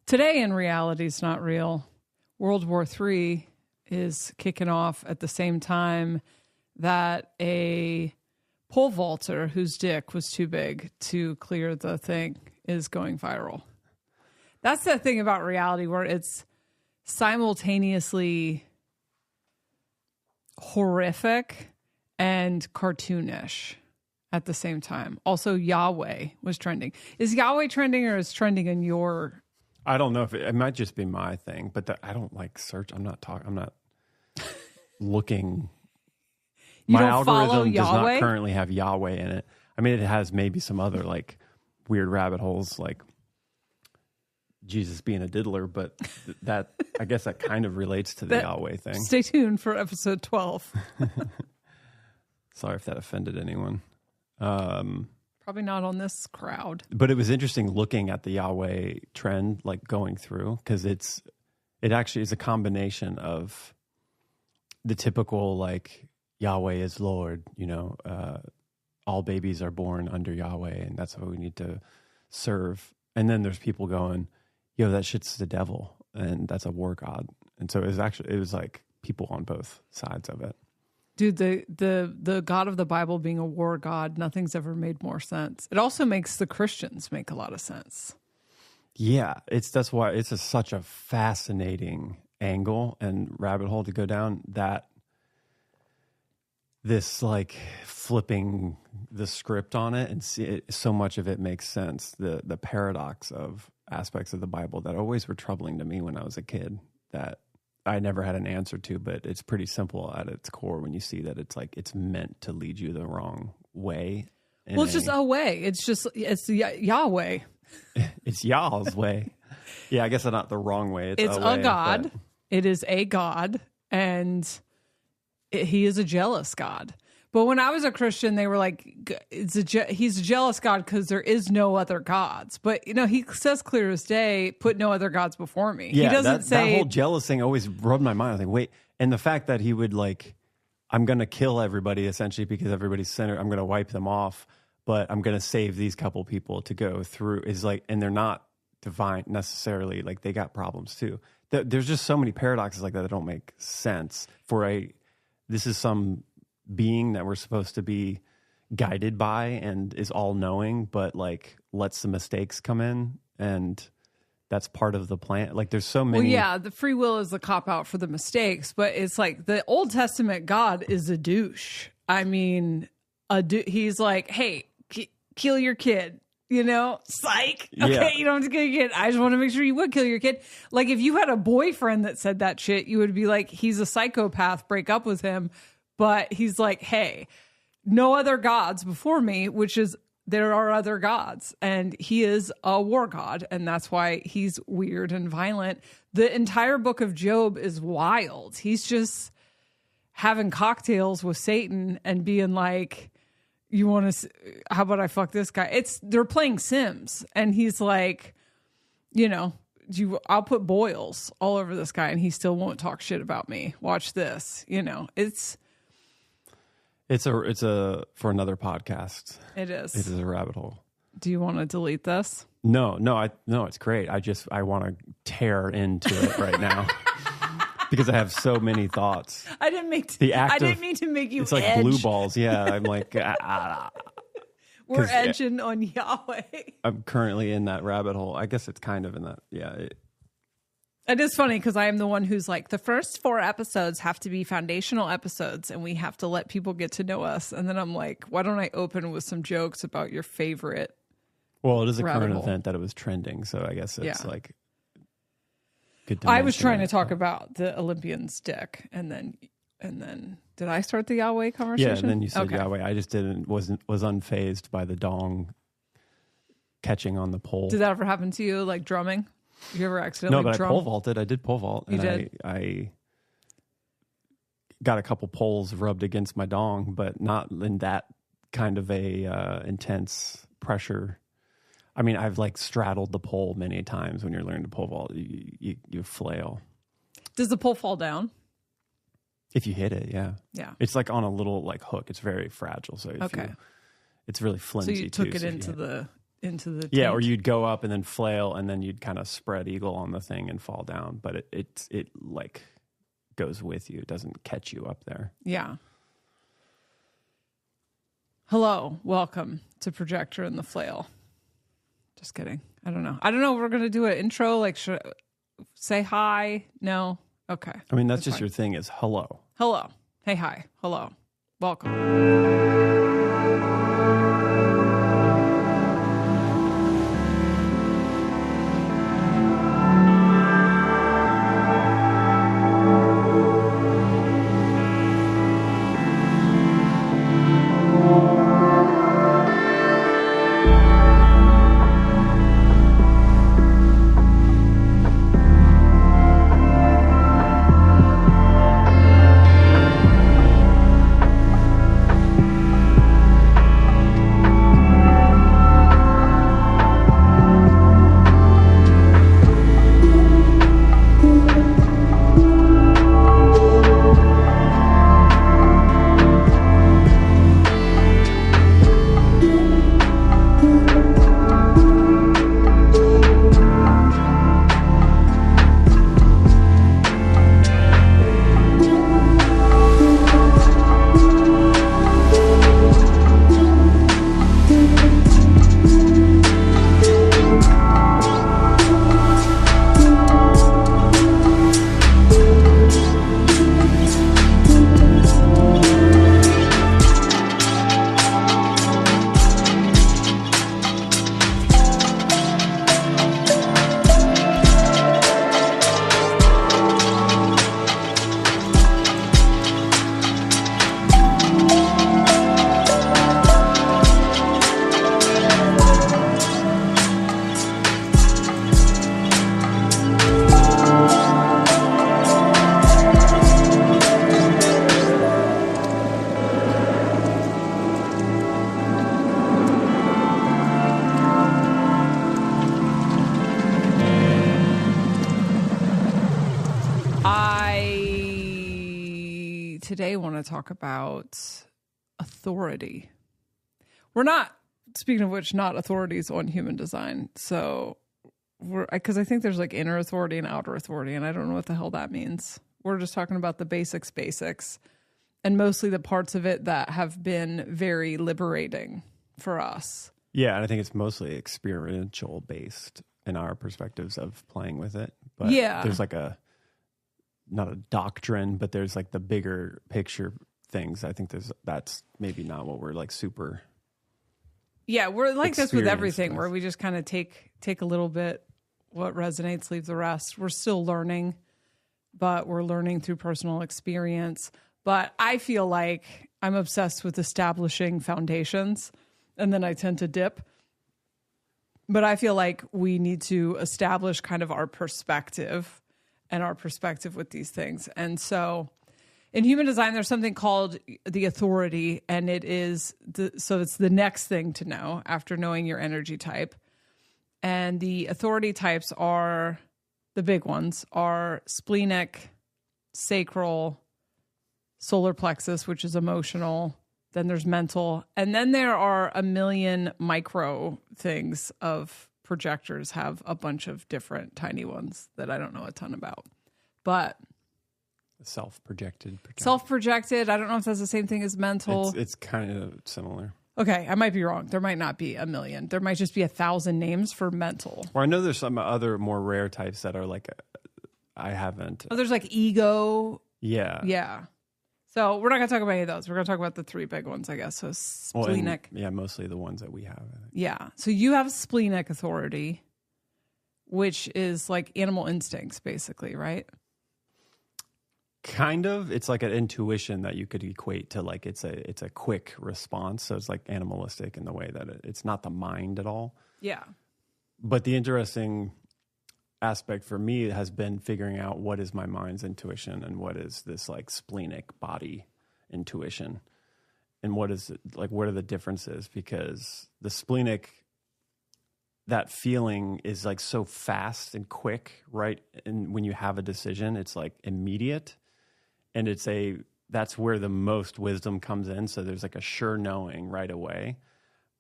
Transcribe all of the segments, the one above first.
Today, in reality, is not real. World War III is kicking off at the same time that a pole vaulter whose dick was too big to clear the thing is going viral. That's the thing about reality, where it's simultaneously horrific and cartoonish at the same time. Also, Yahweh was trending. Is Yahweh trending, or is trending in your... I don't know if it might just be my thing, but I don't like search. I'm not looking. You My don't follow algorithm does Yahweh? not currently have Yahweh in it. I mean, it has maybe some other like weird rabbit holes, like Jesus being a diddler, but that I guess that kind of relates to the Yahweh thing. Stay tuned for episode 12. Sorry if that offended anyone. Probably not on this crowd. But it was interesting looking at the Yahweh trend, like going through, because it actually is a combination of the typical like Yahweh is Lord, all babies are born under Yahweh, and that's how we need to serve. And then there's people going, yo, that shit's the devil, and that's a war god. And so it was like people on both sides of it. Dude, the God of the Bible being a war god, nothing's ever made more sense. It also makes the Christians make a lot of sense. Yeah, that's why it's such a fascinating angle and rabbit hole to go down, that this like flipping the script on it and see it, so much of it makes sense. The paradox of aspects of the Bible that always were troubling to me when I was a kid, that I never had an answer to, but it's pretty simple at its core when you see that it's like it's meant to lead you the wrong way. Well, it's just a way. It's Yahweh. It's Yah's way. Yeah, I guess not the wrong way. It's a way, God. But... It is a God, and he is a jealous God. But when I was a Christian, they were like, he's a jealous God because there is no other gods. But, he says clear as day, put no other gods before me. Yeah, he doesn't say... That whole jealous thing always rubbed my mind. I was like, wait. And the fact that he would like, I'm going to kill everybody essentially because everybody's sinner. I'm going to wipe them off, but I'm going to save these couple people to go through is like, and they're not divine necessarily. Like they got problems too. There's just so many paradoxes like that don't make sense this is some being that we're supposed to be guided by and is all knowing, but like lets the mistakes come in, and that's part of the plan. Like there's so many. Well, yeah, the free will is the cop out for the mistakes, but it's like the Old Testament God is a douche. I mean, he's like, hey, kill your kid. Psych. Okay, Yeah. you don't have to kill your kid. I just want to make sure you would kill your kid. Like if you had a boyfriend that said that shit, you would be like, he's a psychopath, break up with him. But he's like, hey, no other gods before me, which is there are other gods. And he is a war god. And that's why he's weird and violent. The entire book of Job is wild. He's just having cocktails with Satan and being like, you want to, how about I fuck this guy? They're playing Sims. And he's like, I'll put boils all over this guy and he still won't talk shit about me. Watch this. It's for another podcast. It is. It is a rabbit hole. Do you want to delete this? No, it's great. I want to tear into it right now because I have so many thoughts. I didn't mean to make you. It's like edge. blue balls. Yeah, I'm like, we're edging on Yahweh. I'm currently in that rabbit hole. I guess it's kind of in that. Yeah. It is funny because I am the one who's like, the first 4 episodes have to be foundational episodes and we have to let people get to know us. And then I'm like, why don't I open with some jokes about your favorite? Well, it is a rabbit current hole. Event that it was trending. So I guess it's like good to I was trying to it. talk about the Olympian's dick. And then did I start the Yahweh conversation? Yeah, and then you said okay. Yahweh. I just was unfazed by the dong catching on the pole. Did that ever happen to you, like drumming? Did you ever accidentally No, but drum? I pole vaulted. I did pole vault. You and did? I got a couple poles rubbed against my dong, but not in that kind of a intense pressure. I mean, I've like straddled the pole many times when you're learning to pole vault. You flail. Does the pole fall down? If you hit it, yeah. Yeah. It's like on a little like hook. It's very fragile. So it's really flimsy. So you took too, it into into the Yeah, taint. or you'd go up and then flail, and then you'd kind of spread eagle on the thing and fall down. But it like goes with you. It doesn't catch you up there. Yeah. Hello, welcome to Projector and the Flail. Just kidding. I don't know. We're going to do an intro. Like, should say hi? No? Okay. I mean, that's just fine. your thing is hello. Hello. Hey, hi. Hello. Welcome. Today want to talk about authority. We're not, speaking of which, not authorities on human design. So because I think there's like inner authority and outer authority, and I don't know what the hell that means. We're just talking about the basics, and mostly the parts of it that have been very liberating for us. Yeah, and I think it's mostly experiential based in our perspectives of playing with it. But yeah, there's like not a doctrine, but there's like the bigger picture things. I think that's maybe not what we're like super. Yeah, we're like this with everything, with. where we just kind of take a little bit, what resonates, leave the rest. We're still learning, but we're learning through personal experience. But I feel like I'm obsessed with establishing foundations, and then I tend to dip. But I feel like we need to establish kind of our perspective with these things. And so in human design, there's something called the authority, and it is so it's the next thing to know after knowing your energy type. And the authority types are, the big ones are splenic, sacral, solar plexus, which is emotional. Then there's mental. And then there are a million micro things of projectors have a bunch of different tiny ones that I don't know a ton about. But self-projected. I don't know if that's the same thing as mental. It's kind of similar. Okay, I might be wrong. There might not be a million. There might just be 1,000 names for mental. Or I know there's some other more rare types that are like, I haven't. Oh, there's like ego. Yeah. Yeah. So we're not going to talk about any of those. We're going to talk about the three big ones, I guess. So splenic. Well, mostly the ones that we have. Yeah. So you have splenic authority, which is like animal instincts, basically, right? Kind of. It's like an intuition that you could equate to like it's a quick response. So it's like animalistic in the way that it's not the mind at all. Yeah. But the interesting aspect for me has been figuring out what is my mind's intuition and what is this like splenic body intuition, and what is it, like what are the differences, because the splenic, that feeling is like so fast and quick, right? And when you have a decision, it's like immediate, and that's where the most wisdom comes in. So there's like a sure knowing right away.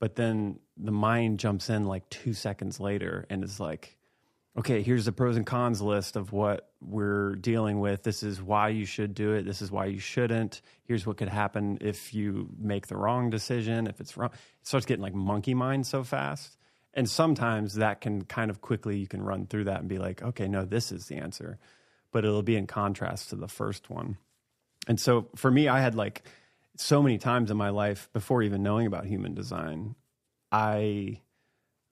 But then the mind jumps in like 2 seconds later and is like, okay, here's the pros and cons list of what we're dealing with. This is why you should do it. This is why you shouldn't. Here's what could happen if you make the wrong decision. If it's wrong, it starts getting like monkey mind so fast. And sometimes that can kind of quickly, you can run through that and be like, okay, no, this is the answer. But it'll be in contrast to the first one. And so for me, I had like so many times in my life before even knowing about human design, I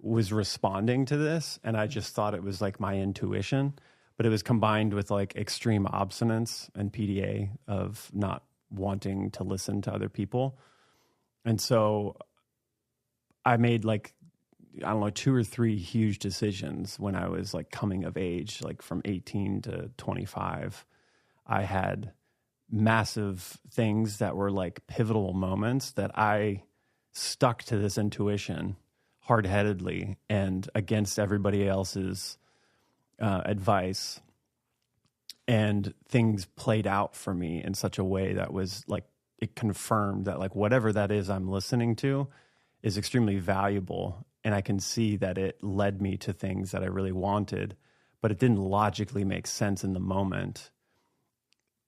was responding to this and I just thought it was like my intuition, but it was combined with like extreme obstinance and PDA of not wanting to listen to other people. And so I made like, I don't know, 2 or 3 huge decisions when I was like coming of age, like from 18 to 25. I had massive things that were like pivotal moments that I stuck to this intuition hard-headedly and against everybody else's advice. And things played out for me in such a way that was like, it confirmed that like whatever that is I'm listening to is extremely valuable. And I can see that it led me to things that I really wanted, but it didn't logically make sense in the moment,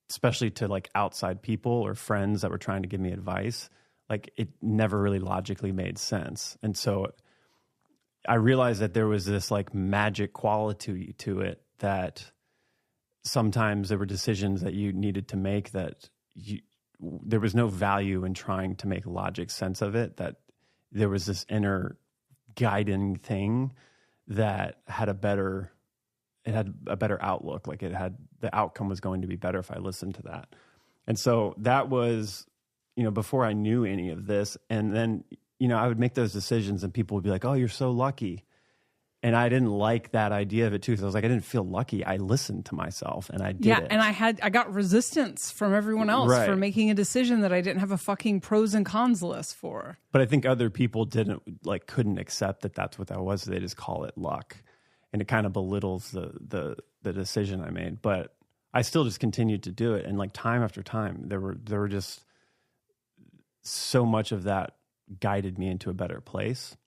especially to like outside people or friends that were trying to give me advice. Like it never really logically made sense. And so I realized that there was this like magic quality to it, that sometimes there were decisions that you needed to make that there was no value in trying to make logic sense of it, that there was this inner guiding thing that had a better outlook. Like the outcome was going to be better if I listened to that. And so that was, before I knew any of this. And then, I would make those decisions and people would be like, oh, you're so lucky. And I didn't like that idea of it too. Because I was like, I didn't feel lucky. I listened to myself and I did it. And I got resistance from everyone else for making a decision that I didn't have a fucking pros and cons list for. But I think other people couldn't accept that that's what that was. They just call it luck. And it kind of belittles the decision I made. But I still just continued to do it. And like time after time, there were just so much of that guided me into a better place.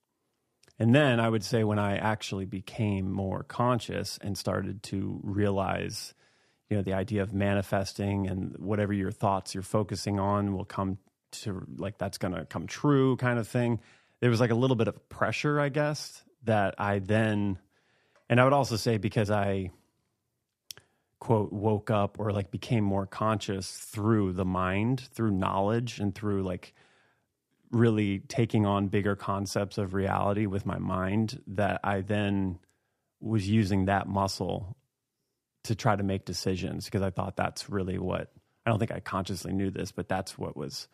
And then I would say when I actually became more conscious and started to realize, the idea of manifesting and whatever your thoughts you're focusing on will come to, like, that's going to come true kind of thing. There was like a little bit of pressure, I guess, that I then, and I would also say because I, quote, woke up or like became more conscious through the mind, through knowledge and through like really taking on bigger concepts of reality with my mind, that I then was using that muscle to try to make decisions, because I thought that's really what, I don't think I consciously knew this, but that's what was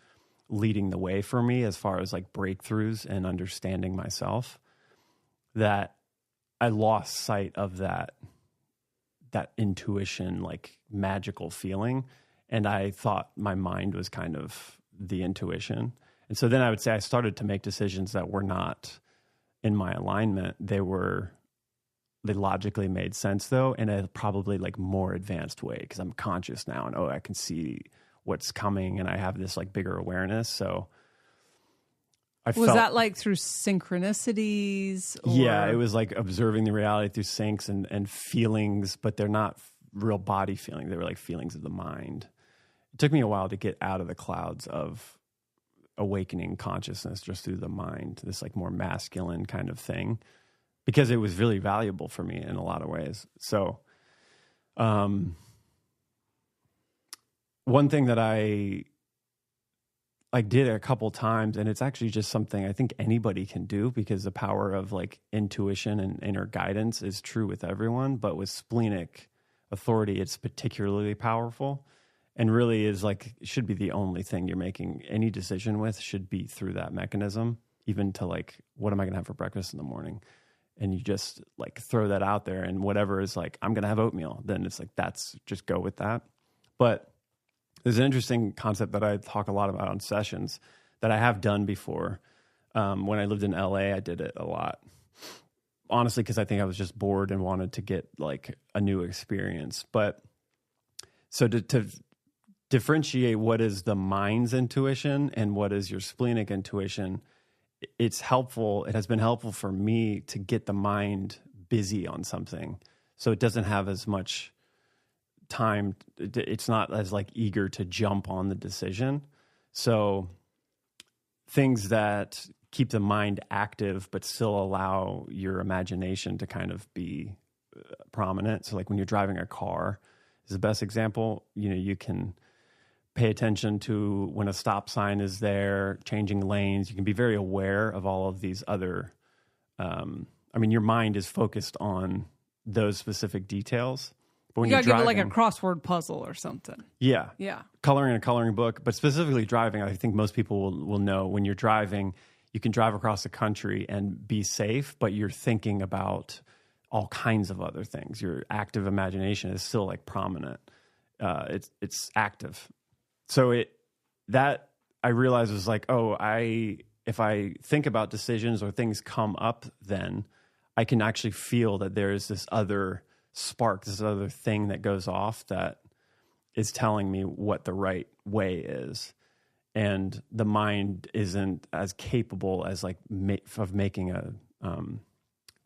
leading the way for me as far as like breakthroughs and understanding myself, that I lost sight of that intuition, like magical feeling. And I thought my mind was kind of the intuition. And so then I would say I started to make decisions that were not in my alignment. They logically made sense though, in a probably like more advanced way, because I'm conscious now and I can see what's coming and I have this like bigger awareness. So was that like through synchronicities? Or? Yeah, it was like observing the reality through syncs and feelings, but they're not real body feelings. They were like feelings of the mind. It took me a while to get out of the clouds of awakening consciousness just through the mind, this like more masculine kind of thing, because it was really valuable for me in a lot of ways. So one thing that I did a couple times, and it's actually just something I think anybody can do, because the power of like intuition and inner guidance is true with everyone, but with splenic authority, it's particularly powerful. And really is like, it should be the only thing you're making any decision with, should be through that mechanism, even to like, what am I going to have for breakfast in the morning? And you just like throw that out there, and whatever is like, I'm going to have oatmeal, then it's like, that's just go with that. But there's an interesting concept that I talk a lot about on sessions that I have done before. When I lived in LA, I did it a lot. Honestly, because I think I was just bored and wanted to get like a new experience. But so to differentiate what is the mind's intuition and what is your splenic intuition it's helpful. It has been helpful for me to get the mind busy on something, so it doesn't have as much time. It's not as like eager to jump on the decision. So things that keep the mind active but still allow your imagination to kind of be prominent. So like when you're driving a car is the best example. You can pay attention to when a stop sign is there, changing lanes. You can be very aware of all of these other, your mind is focused on those specific details. But when you gotta you're give driving, it like a crossword puzzle or something. Yeah. Coloring in a coloring book, but specifically driving, I think most people will know when you're driving, you can drive across the country and be safe, but you're thinking about all kinds of other things. Your active imagination is still like prominent. It's active. So that I realized was like, if I think about decisions or things come up, then I can actually feel that there is this other spark, this other thing that goes off that is telling me what the right way is. And the mind isn't as capable as like of making a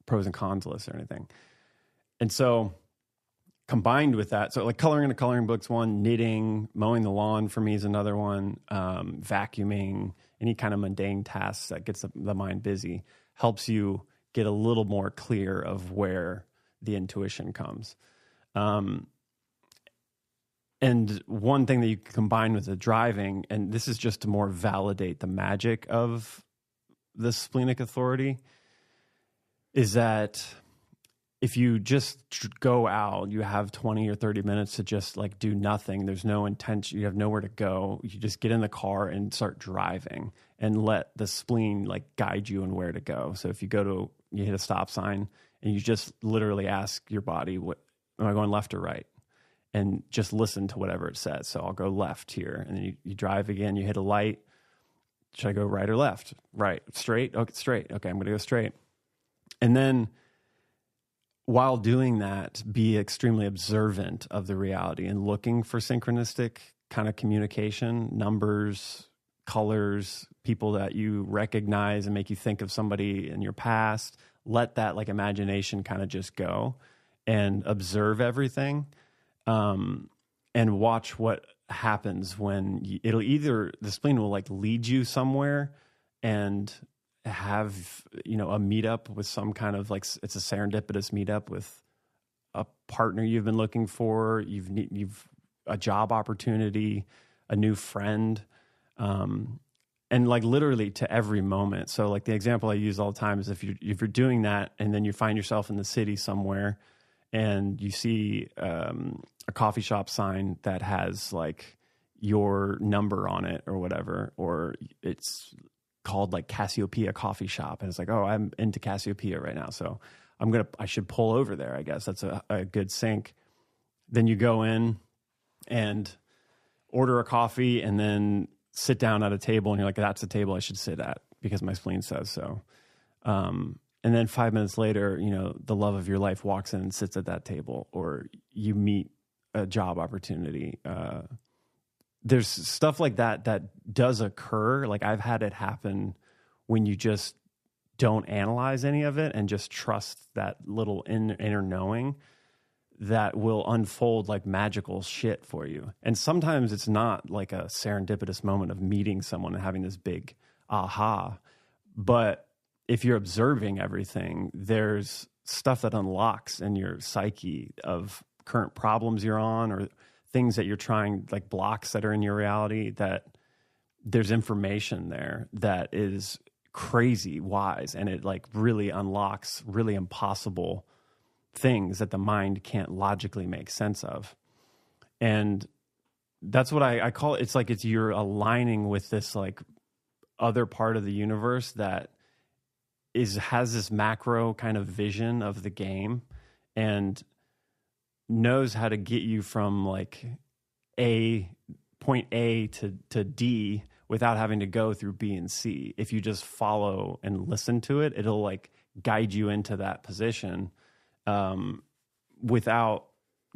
pros and cons list or anything. And so combined with that, so like coloring in a coloring book's one, knitting, mowing the lawn for me is another one, vacuuming, any kind of mundane tasks that gets the mind busy helps you get a little more clear of where the intuition comes. And one thing that you can combine with the driving, and this is just to more validate the magic of the splenic authority, is that if you just go out, you have 20 or 30 minutes to just like do nothing. There's no intention. You have nowhere to go. You just get in the car and start driving and let the spleen like guide you and where to go. So if you hit a stop sign and you just literally ask your body, what am I going, left or right? And just listen to whatever it says. So I'll go left here. And then you drive again, you hit a light. Should I go right or left? Right. Straight? Okay, straight. Okay, I'm going to go straight. And then while doing that, be extremely observant of the reality and looking for synchronistic kind of communication, numbers, colors, people that you recognize and make you think of somebody in your past. Let that like imagination kind of just go and observe everything. And watch what happens when the spleen will like lead you somewhere and have, a meetup with some kind of like, it's a serendipitous meetup with a partner you've been looking for. You've a job opportunity, a new friend, and like literally to every moment. So like the example I use all the time is if you're doing that and then you find yourself in the city somewhere and you see, a coffee shop sign that has like your number on it or whatever, or it's called like Cassiopeia Coffee Shop. And it's like, oh, I'm into Cassiopeia right now. So I should pull over there. I guess that's a good sync. Then you go in and order a coffee and then sit down at a table and you're like, that's the table I should sit at because my spleen says so. And then 5 minutes later, the love of your life walks in and sits at that table, or you meet a job opportunity. There's stuff like that does occur. Like I've had it happen when you just don't analyze any of it and just trust that little inner knowing that will unfold like magical shit for you. And sometimes it's not like a serendipitous moment of meeting someone and having this big aha, but if you're observing everything, there's stuff that unlocks in your psyche of current problems you're on or things that you're trying, like blocks that are in your reality, that there's information there that is crazy wise, and it like really unlocks really impossible things that the mind can't logically make sense of. And that's what I call it. It's like you're aligning with this like other part of the universe that has this macro kind of vision of the game and knows how to get you from like point A to D without having to go through B and C. If you just follow and listen to it, it'll like guide you into that position without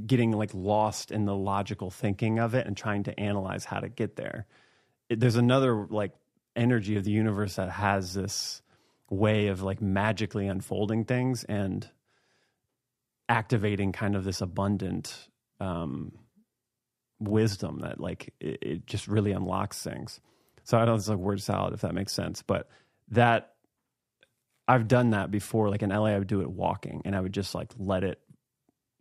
getting like lost in the logical thinking of it and trying to analyze how to get there. There's another like energy of the universe that has this way of like magically unfolding things and activating kind of this abundant wisdom that like it just really unlocks things. So I don't know, it's like word salad, if that makes sense, but that I've done that before. Like in LA, I would do it walking, and I would just like let it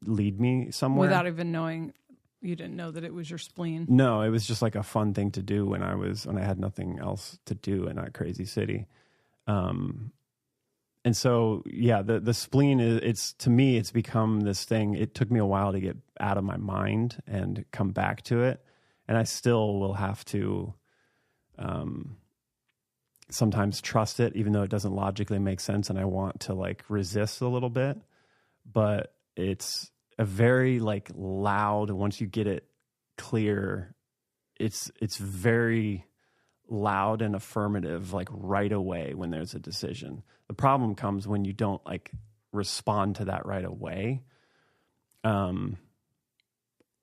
lead me somewhere without even knowing. You didn't know that it was your spleen. No, it was just like a fun thing to do when I had nothing else to do in that crazy city. And so, yeah, the spleen it's to me, it's become this thing. It took me a while to get out of my mind and come back to it. And I still will have to, sometimes trust it, even though it doesn't logically make sense. And I want to like resist a little bit, but it's a very like loud, once you get it clear, it's very loud and affirmative, like right away when there's a decision. The problem comes when you don't like respond to that right away.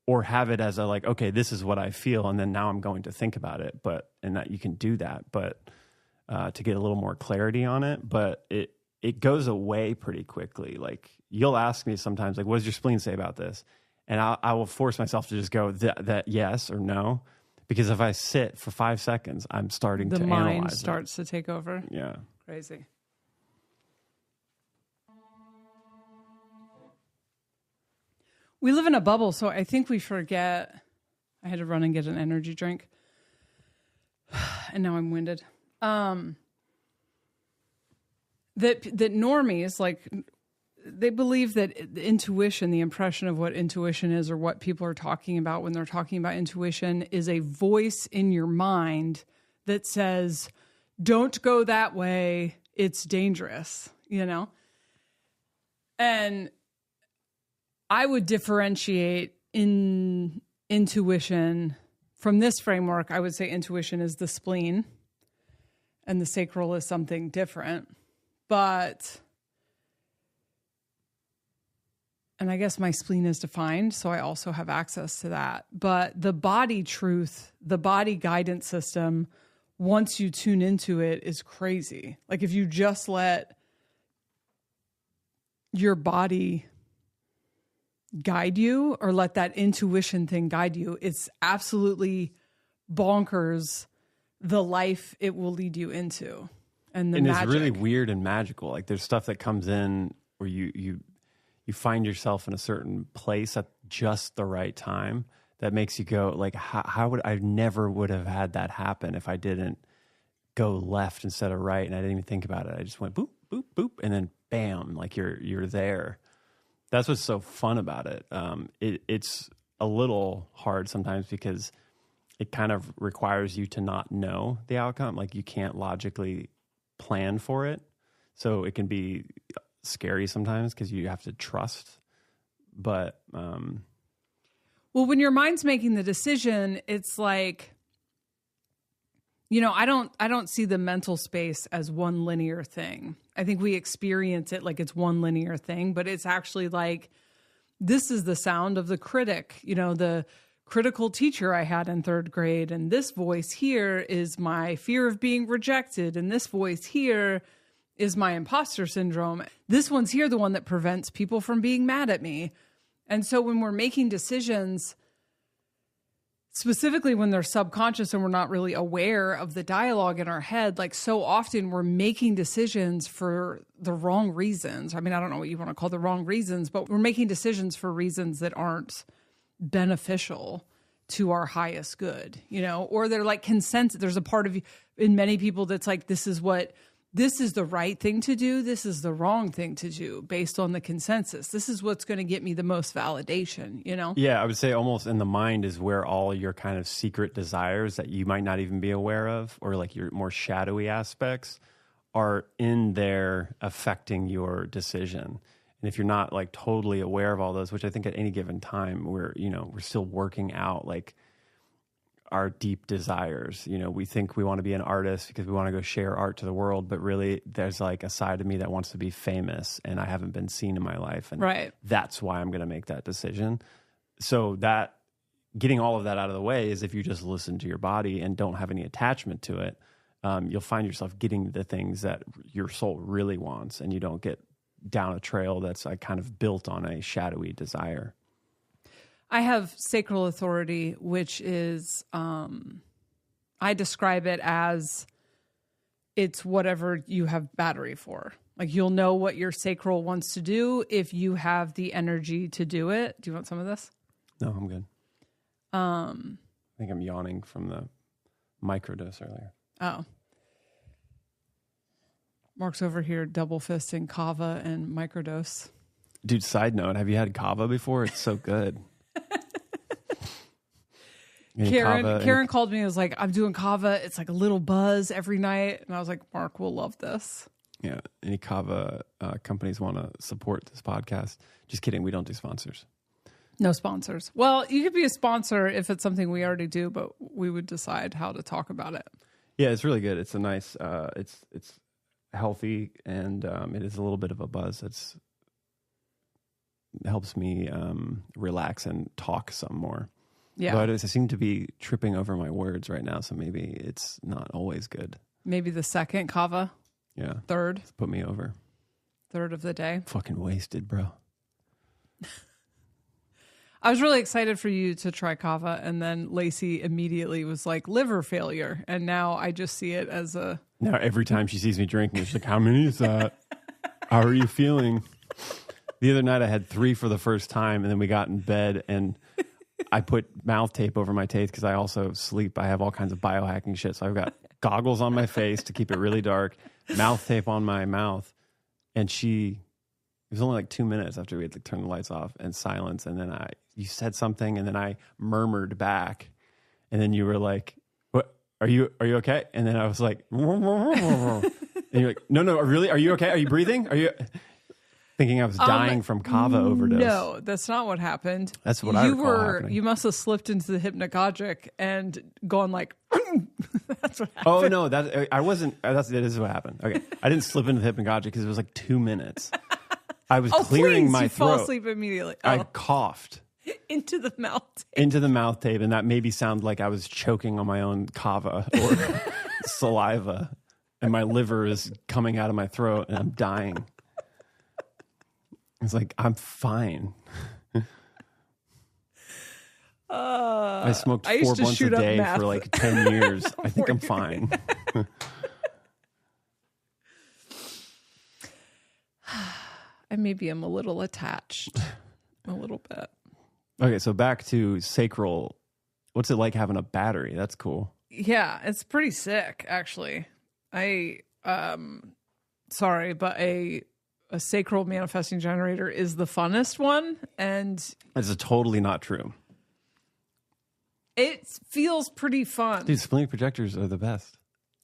Or have it as a like, okay, this is what I feel, and then now I'm going to think about it. And that you can do that, but to get a little more clarity on it. But it goes away pretty quickly. Like you'll ask me sometimes, like, what does your spleen say about this? And I will force myself to just go that yes or no, because if I sit for 5 seconds, I'm starting to analyze. The mind starts to take over. Yeah, crazy. We live in a bubble, so I think we forget. I had to run and get an energy drink, and now I'm winded. That normies, like, they believe that the intuition, the impression of what intuition is, or what people are talking about when they're talking about intuition, is a voice in your mind that says, "Don't go that way. It's dangerous," you know? And I would differentiate in intuition from this framework. I would say intuition is the spleen and the sacral is something different. But, and I guess my spleen is defined, so I also have access to that. But the body truth, the body guidance system, once you tune into it, is crazy. Like if you just let your body guide you, or let that intuition thing guide you, it's absolutely bonkers the life it will lead you into. And it's really weird and magical. Like there's stuff that comes in where you find yourself in a certain place at just the right time that makes you go like, how would I never would have had that happen if I didn't go left instead of right, and I didn't even think about it. I just went boop boop boop, and then bam, like you're there. That's what's so fun about it. It's a little hard sometimes because it kind of requires you to not know the outcome. Like you can't logically plan for it. So it can be scary sometimes because you have to trust. But well, when your mind's making the decision, it's like, you know, I don't see the mental space as one linear thing. I think we experience it like it's one linear thing, but it's actually like, this is the sound of the critic, you know, the critical teacher I had in 3rd grade. And this voice here is my fear of being rejected. And this voice here is my imposter syndrome. This one's here, the one that prevents people from being mad at me. And so when we're making decisions, specifically when they're subconscious and we're not really aware of the dialogue in our head, like so often we're making decisions for the wrong reasons. I mean, I don't know what you want to call the wrong reasons, but we're making decisions for reasons that aren't beneficial to our highest good, you know, or they're like consensus. There's a part of you in many people that's like, this is the right thing to do. This is the wrong thing to do based on the consensus. This is what's going to get me the most validation, you know? Yeah, I would say almost in the mind is where all your kind of secret desires that you might not even be aware of, or like your more shadowy aspects, are in there affecting your decision. And if you're not like totally aware of all those, which I think at any given time we're still working out like our deep desires. You know, we think we want to be an artist because we want to go share art to the world, but really there's like a side of me that wants to be famous and I haven't been seen in my life. And right. That's why I'm going to make that decision. So that getting all of that out of the way is if you just listen to your body and don't have any attachment to it, you'll find yourself getting the things that your soul really wants, and you don't get down a trail that's like kind of built on a shadowy desire. I have sacral authority, which is, I describe it as it's whatever you have battery for. Like you'll know what your sacral wants to do if you have the energy to do it. Do you want some of this? No, I'm good. I think I'm yawning from the microdose earlier. Oh. Mark's over here double fisting kava and microdose. Dude, side note, have you had kava before? It's so good. Karen called me and was like, I'm doing kava. It's like a little buzz every night. And I was like, Mark will love this. Yeah. Any kava companies want to support this podcast? Just kidding. We don't do sponsors. No sponsors. Well, you could be a sponsor if it's something we already do, but we would decide how to talk about it. Yeah, it's really good. It's a nice, it's healthy, and it is a little bit of a buzz. It helps me relax and talk some more. Yeah. But I seem to be tripping over my words right now, so maybe it's not always good. Maybe the second kava. Yeah. Third. It's put me over. Third of the day. Fucking wasted, bro. I was really excited for you to try kava, and then Lacey immediately was like, liver failure. And now I just see it as a... Now every time she sees me drinking, she's like, how many is that? How are you feeling? The other night I had 3 for the first time, and then we got in bed, and I put mouth tape over my teeth because I also sleep. I have all kinds of biohacking shit. So I've got goggles on my face to keep it really dark, mouth tape on my mouth. And it was only like 2 minutes after we had to turn the lights off and silence. And then you said something, and then I murmured back. And then you were like, "What? Are you okay?" And then I was like, and you're like, no, really? Are you okay? Are you breathing? Are you... Thinking I was dying from kava overdose. No, that's not what happened. That's what I recall happening. You must have slipped into the hypnagogic and gone like, that's what happened. Oh, no, I wasn't. That is what happened. Okay. I didn't slip into the hypnagogic because it was like 2 minutes. I was clearing my throat. Fall asleep immediately. I coughed. Into the mouth tape. Into the mouth tape, and that made me sound like I was choking on my own kava or saliva, and my liver is coming out of my throat, and I'm dying. It's like, I'm fine. I smoked 4 blunts a day for like 10 years. I think I'm fine. And maybe I'm a little attached. A little bit. Okay, so back to sacral. What's it like having a battery? That's cool. Yeah, it's pretty sick, actually. Sorry, but a sacral manifesting generator is the funnest one, and it's totally not true. It feels pretty fun. Dude, splenic projectors are the best.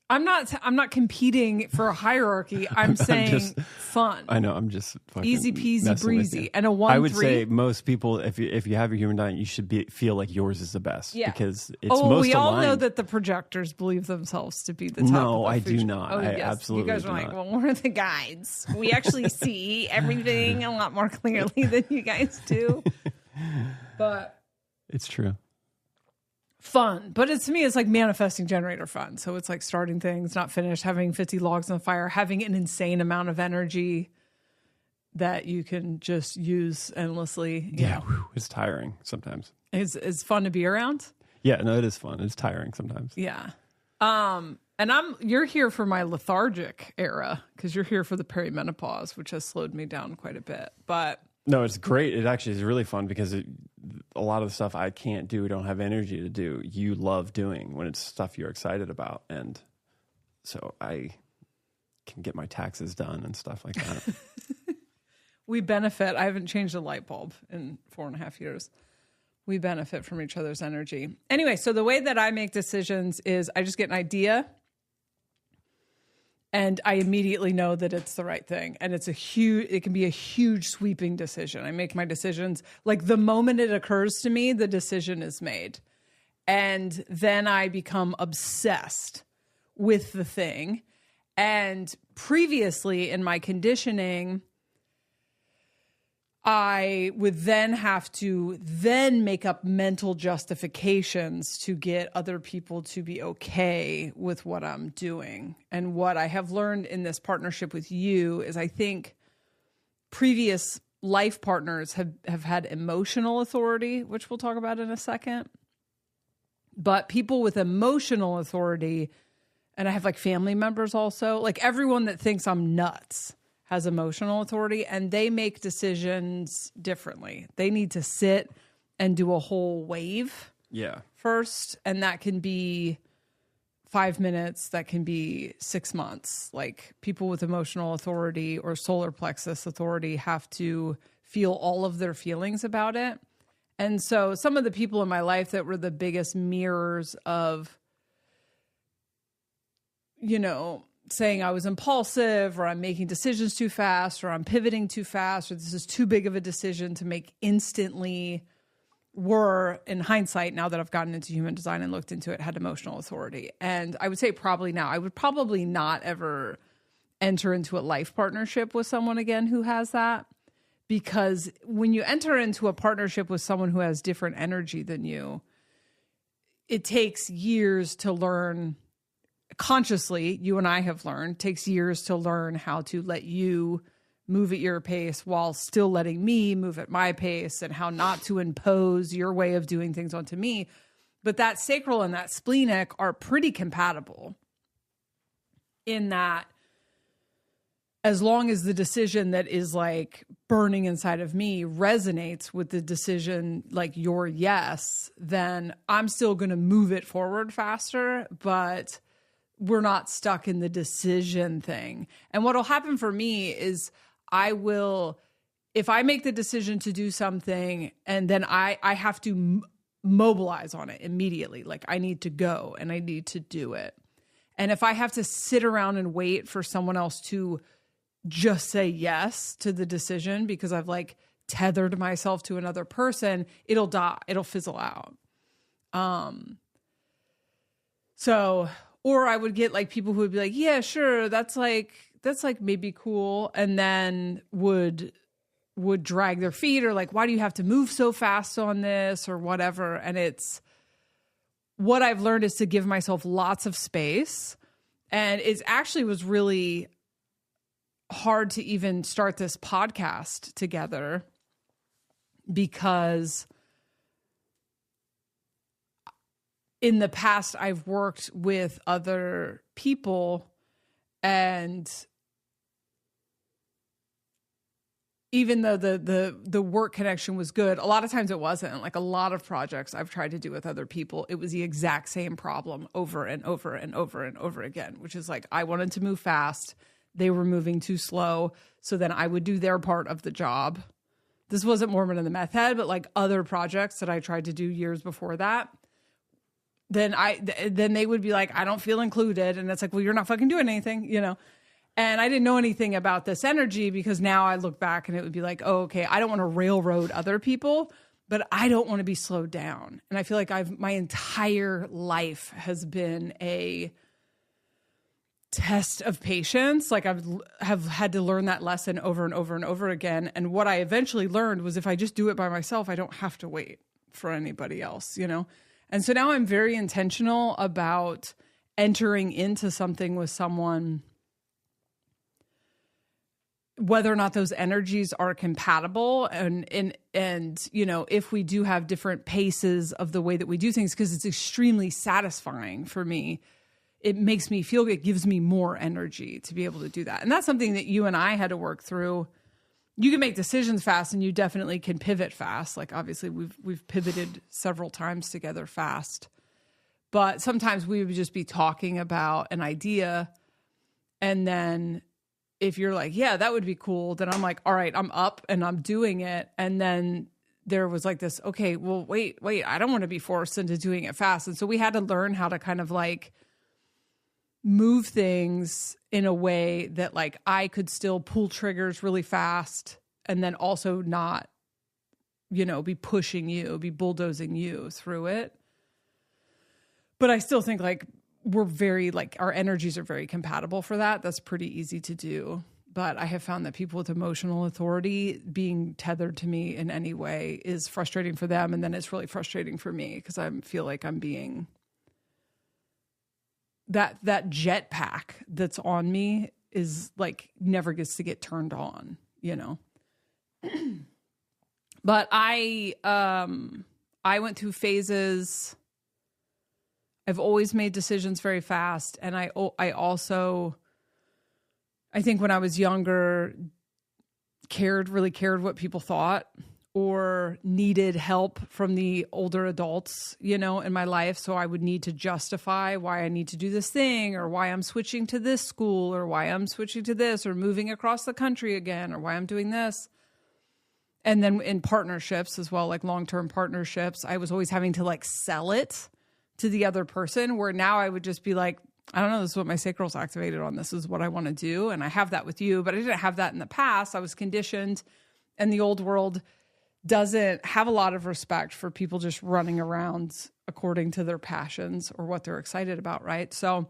I'm not competing for a hierarchy. I'm saying fun. I know. I'm just fucking easy peasy breezy, and a 1-3. I would say most people, if you have your human design, you should feel like yours is the best. Yeah. Because it's most we all aligned. know that the projectors believe themselves to be the top. No, of the I food do not. Oh, I yes. absolutely You guys do are like, not. well, we're the guides. We actually see everything a lot more clearly than you guys do. But it's true. Fun, but to me, it's like manifesting generator fun. So it's like starting things, not finished, having 50 logs on fire, having an insane amount of energy that you can just use endlessly. Yeah, it's tiring sometimes. It's fun to be around. Yeah, no, it is fun. It's tiring sometimes. Yeah. And you're here for my lethargic era because you're here for the perimenopause, which has slowed me down quite a bit. But no, it's great. It actually is really fun because a lot of the stuff I can't do, don't have energy to do, you love doing when it's stuff you're excited about. And so I can get my taxes done and stuff like that. We benefit. I haven't changed a light bulb in 4.5 years. We benefit from each other's energy. Anyway, so the way that I make decisions is I just get an idea and I immediately know that it's the right thing. And it can be a huge sweeping decision. I make my decisions like the moment it occurs to me, the decision is made. And then I become obsessed with the thing. And previously in my conditioning, I would then have to then make up mental justifications to get other people to be okay with what I'm doing. And what I have learned in this partnership with you is I think previous life partners have had emotional authority, which we'll talk about in a second. But people with emotional authority, and I have like family members also, like everyone that thinks I'm nuts has emotional authority, and they make decisions differently. They need to sit and do a whole wave first, and that can be 5 minutes, that can be 6 months. Like people with emotional authority or solar plexus authority have to feel all of their feelings about it. And so some of the people in my life that were the biggest mirrors of, you know, saying I was impulsive, or I'm making decisions too fast, or I'm pivoting too fast, or this is too big of a decision to make instantly, were, in hindsight, now that I've gotten into human design and looked into it, had emotional authority. And I would say probably now, I would probably not ever enter into a life partnership with someone again who has that. Because when you enter into a partnership with someone who has different energy than you, it takes years to learn consciously. You and I have learned, takes years to learn how to let you move at your pace while still letting me move at my pace, and how not to impose your way of doing things onto me. But that sacral and that splenic are pretty compatible in that as long as the decision that is like burning inside of me resonates with the decision, like your yes, then I'm still going to move it forward faster, but we're not stuck in the decision thing. And what'll happen for me is I will, if I make the decision to do something and then I have to mobilize on it immediately, like I need to go and I need to do it. And if I have to sit around and wait for someone else to just say yes to the decision because I've like tethered myself to another person, it'll die. It'll fizzle out. So, or I would get like people who would be like, yeah, sure. That's like maybe cool. And then would drag their feet, or like, why do you have to move so fast on this or whatever? And it's what I've learned is to give myself lots of space. And it actually was really hard to even start this podcast together because in the past I've worked with other people, and even though the work connection was good, a lot of times it wasn't. Like a lot of projects I've tried to do with other people, it was the exact same problem over and over and over and over again, which is like I wanted to move fast. They were moving too slow. So then I would do their part of the job. This wasn't Mormon in the Meth Head, but like other projects that I tried to do years before that. Then they would be like, I don't feel included. And it's like, well, you're not fucking doing anything, you know? And I didn't know anything about this energy because now I look back and it would be like, oh, okay, I don't want to railroad other people, but I don't want to be slowed down. And I feel like my entire life has been a test of patience. Like have had to learn that lesson over and over and over again. And what I eventually learned was if I just do it by myself, I don't have to wait for anybody else, you know? And so now I'm very intentional about entering into something with someone, whether or not those energies are compatible, and you know, if we do have different paces of the way that we do things, because it's extremely satisfying for me. It makes me feel, it gives me more energy to be able to do that. And that's something that you and I had to work through. You can make decisions fast and you definitely can pivot fast. Like obviously we've pivoted several times together fast, but sometimes we would just be talking about an idea. And then if you're like, yeah, that would be cool, then I'm like, all right, I'm up and I'm doing it. And then there was like this, okay, well, wait, I don't want to be forced into doing it fast. And so we had to learn how to kind of like move things in a way that like I could still pull triggers really fast and then also not, you know, be pushing you, be bulldozing you through it. But I still think like we're very like our energies are very compatible for that. That's pretty easy to do. But I have found that people with emotional authority being tethered to me in any way is frustrating for them. And then it's really frustrating for me because I feel like I'm being that jetpack that's on me is like never gets to get turned on, you know? But I went through phases. I've always made decisions very fast. And I also, I think when I was younger, really cared what people thought or needed help from the older adults, you know, in my life. So I would need to justify why I need to do this thing or why I'm switching to this school or why I'm switching to this or moving across the country again or why I'm doing this. And then in partnerships as well, like long-term partnerships, I was always having to like sell it to the other person, where now I would just be like, I don't know, this is what my sacral's activated on. This is what I want to do. And I have that with you, but I didn't have that in the past. I was conditioned, and the old world doesn't have a lot of respect for people just running around according to their passions or what they're excited about, right? So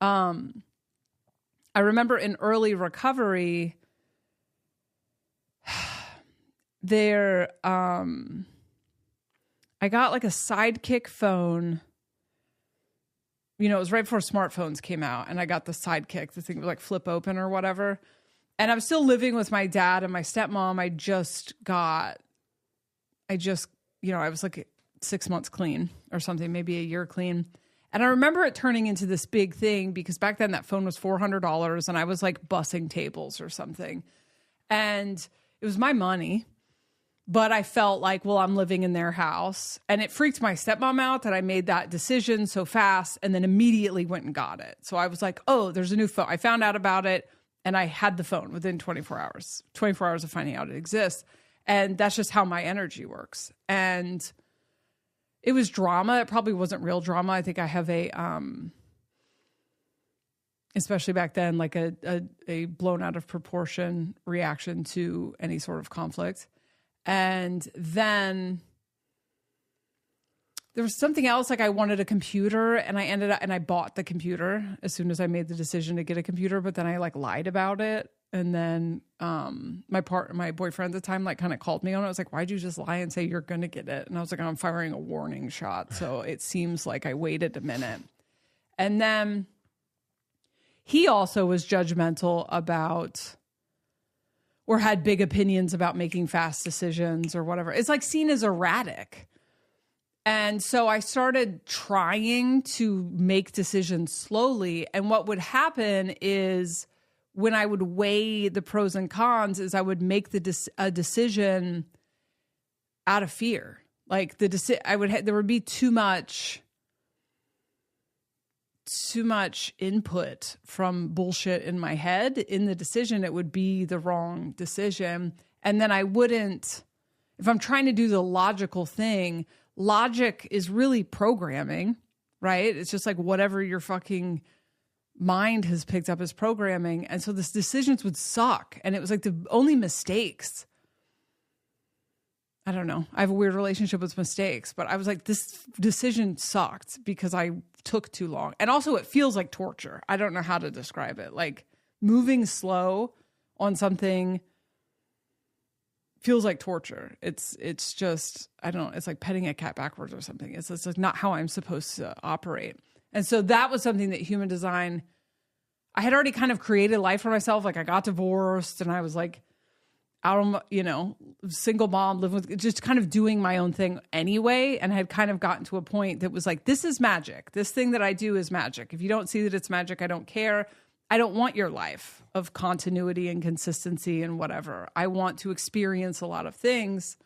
I remember in early recovery, I got like a Sidekick phone. You know, it was right before smartphones came out, and I got the Sidekick, the thing that would like flip open or whatever. And I'm still living with my dad and my stepmom. I was like 6 months clean or something, maybe a year clean. And I remember it turning into this big thing because back then that phone was $400 and I was like bussing tables or something. And it was my money. But I felt like, well, I'm living in their house. And it freaked my stepmom out that I made that decision so fast and then immediately went and got it. So I was like, oh, there's a new phone. I found out about it and I had the phone within 24 hours of finding out it exists. And that's just how my energy works. And it was drama. It probably wasn't real drama. I think I have especially back then, like a blown out of proportion reaction to any sort of conflict. And then there was something else, like I wanted a computer, and I bought the computer as soon as I made the decision to get a computer, but then I like lied about it. And then my boyfriend at the time like kind of called me on it. I was like, why'd you just lie and say you're going to get it? And I was like, I'm firing a warning shot. So it seems like I waited a minute. And then he also was judgmental about, or had big opinions about making fast decisions or whatever. It's like seen as erratic. And so I started trying to make decisions slowly. And what would happen is when I would weigh the pros and cons is I would make a decision out of fear. Like there would be too much input from bullshit in my head in the decision. It would be the wrong decision. And then I wouldn't, if I'm trying to do the logical thing, logic is really programming, right? It's just like whatever your fucking mind has picked up as programming. And so these decisions would suck. And it was like the only mistakes. I don't know. I have a weird relationship with mistakes, but I was like, this decision sucked because I took too long. And also it feels like torture. I don't know how to describe it. Like moving slow on something feels like torture. It's just, I don't know. It's like petting a cat backwards or something. It's like not how I'm supposed to operate. And so that was something that human design, I had already kind of created a life for myself. Like I got divorced and I was like out on, single mom, living with, just kind of doing my own thing anyway. And I had kind of gotten to a point that was like, this is magic. This thing that I do is magic. If you don't see that it's magic, I don't care. I don't want your life of continuity and consistency and whatever. I want to experience a lot of things.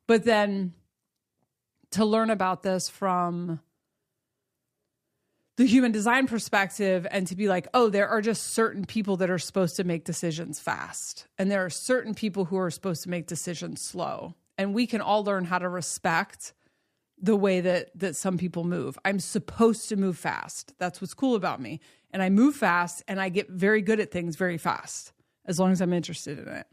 But then to learn about this from the human design perspective and to be like, oh, there are just certain people that are supposed to make decisions fast. And there are certain people who are supposed to make decisions slow. And we can all learn how to respect the way that some people move. I'm supposed to move fast. That's what's cool about me. And I move fast and I get very good at things very fast, as long as I'm interested in it.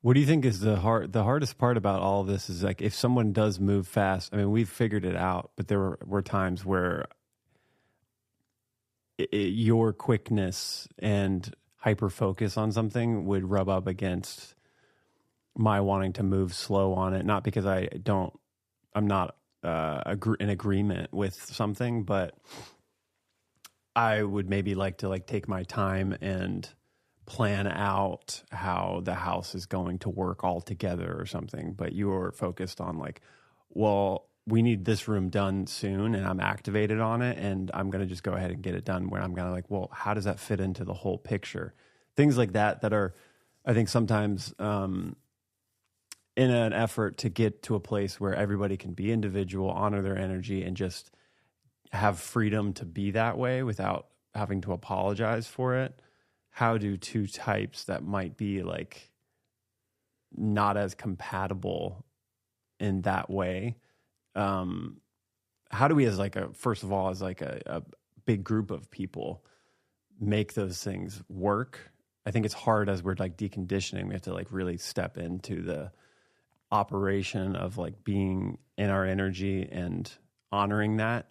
What do you think is the hardest part about all of this is like if someone does move fast, I mean, we've figured it out, but there were times where your quickness and hyper focus on something would rub up against my wanting to move slow on it. Not because I'm not in agreement with something, but I would maybe like to take my time and plan out how the house is going to work all together or something. But you're focused on well, we need this room done soon, and I'm activated on it, and I'm going to just go ahead and get it done, where I'm going to well, how does that fit into the whole picture? Things like that are, I think sometimes in an effort to get to a place where everybody can be individual, honor their energy, and just have freedom to be that way without having to apologize for it. How do two types that might be not as compatible in that way, how do we as first of all, as a big group of people, make those things work? I think it's hard as we're deconditioning. We have to really step into the operation of being in our energy and honoring that,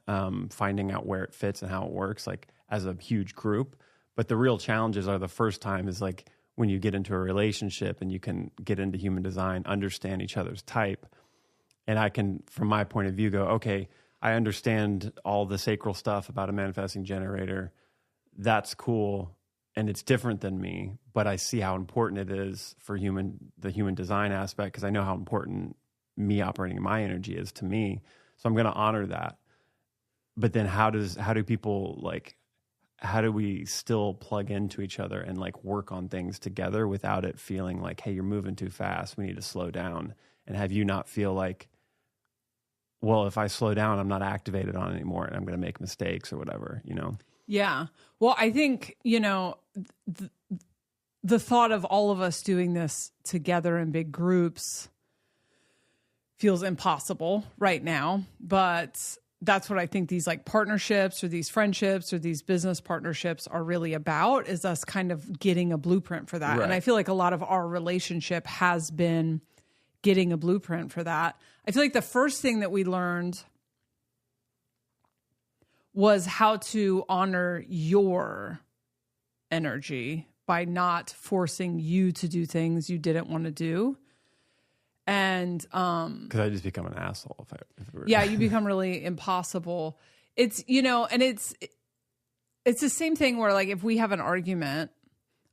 finding out where it fits and how it works as a huge group. But the real challenges are the first time is when you get into a relationship and you can get into human design, understand each other's type. And I can, from my point of view, go, okay, I understand all the sacral stuff about a manifesting generator. That's cool. And it's different than me, but I see how important it is for the human design aspect, because I know how important me operating in my energy is to me. So I'm going to honor that. But then how do people how do we still plug into each other and work on things together without it feeling hey, you're moving too fast, we need to slow down, and have you not feel well, if I slow down, I'm not activated on it anymore and I'm going to make mistakes or whatever, Yeah. Well, I think, the thought of all of us doing this together in big groups feels impossible right now, but that's what I think these partnerships or these friendships or these business partnerships are really about, is us kind of getting a blueprint for that. Right. And I feel a lot of our relationship has been getting a blueprint for that. I feel the first thing that we learned was how to honor your energy by not forcing you to do things you didn't want to do. And because I just become an asshole yeah, you become really impossible. It's and it's the same thing where if we have an argument,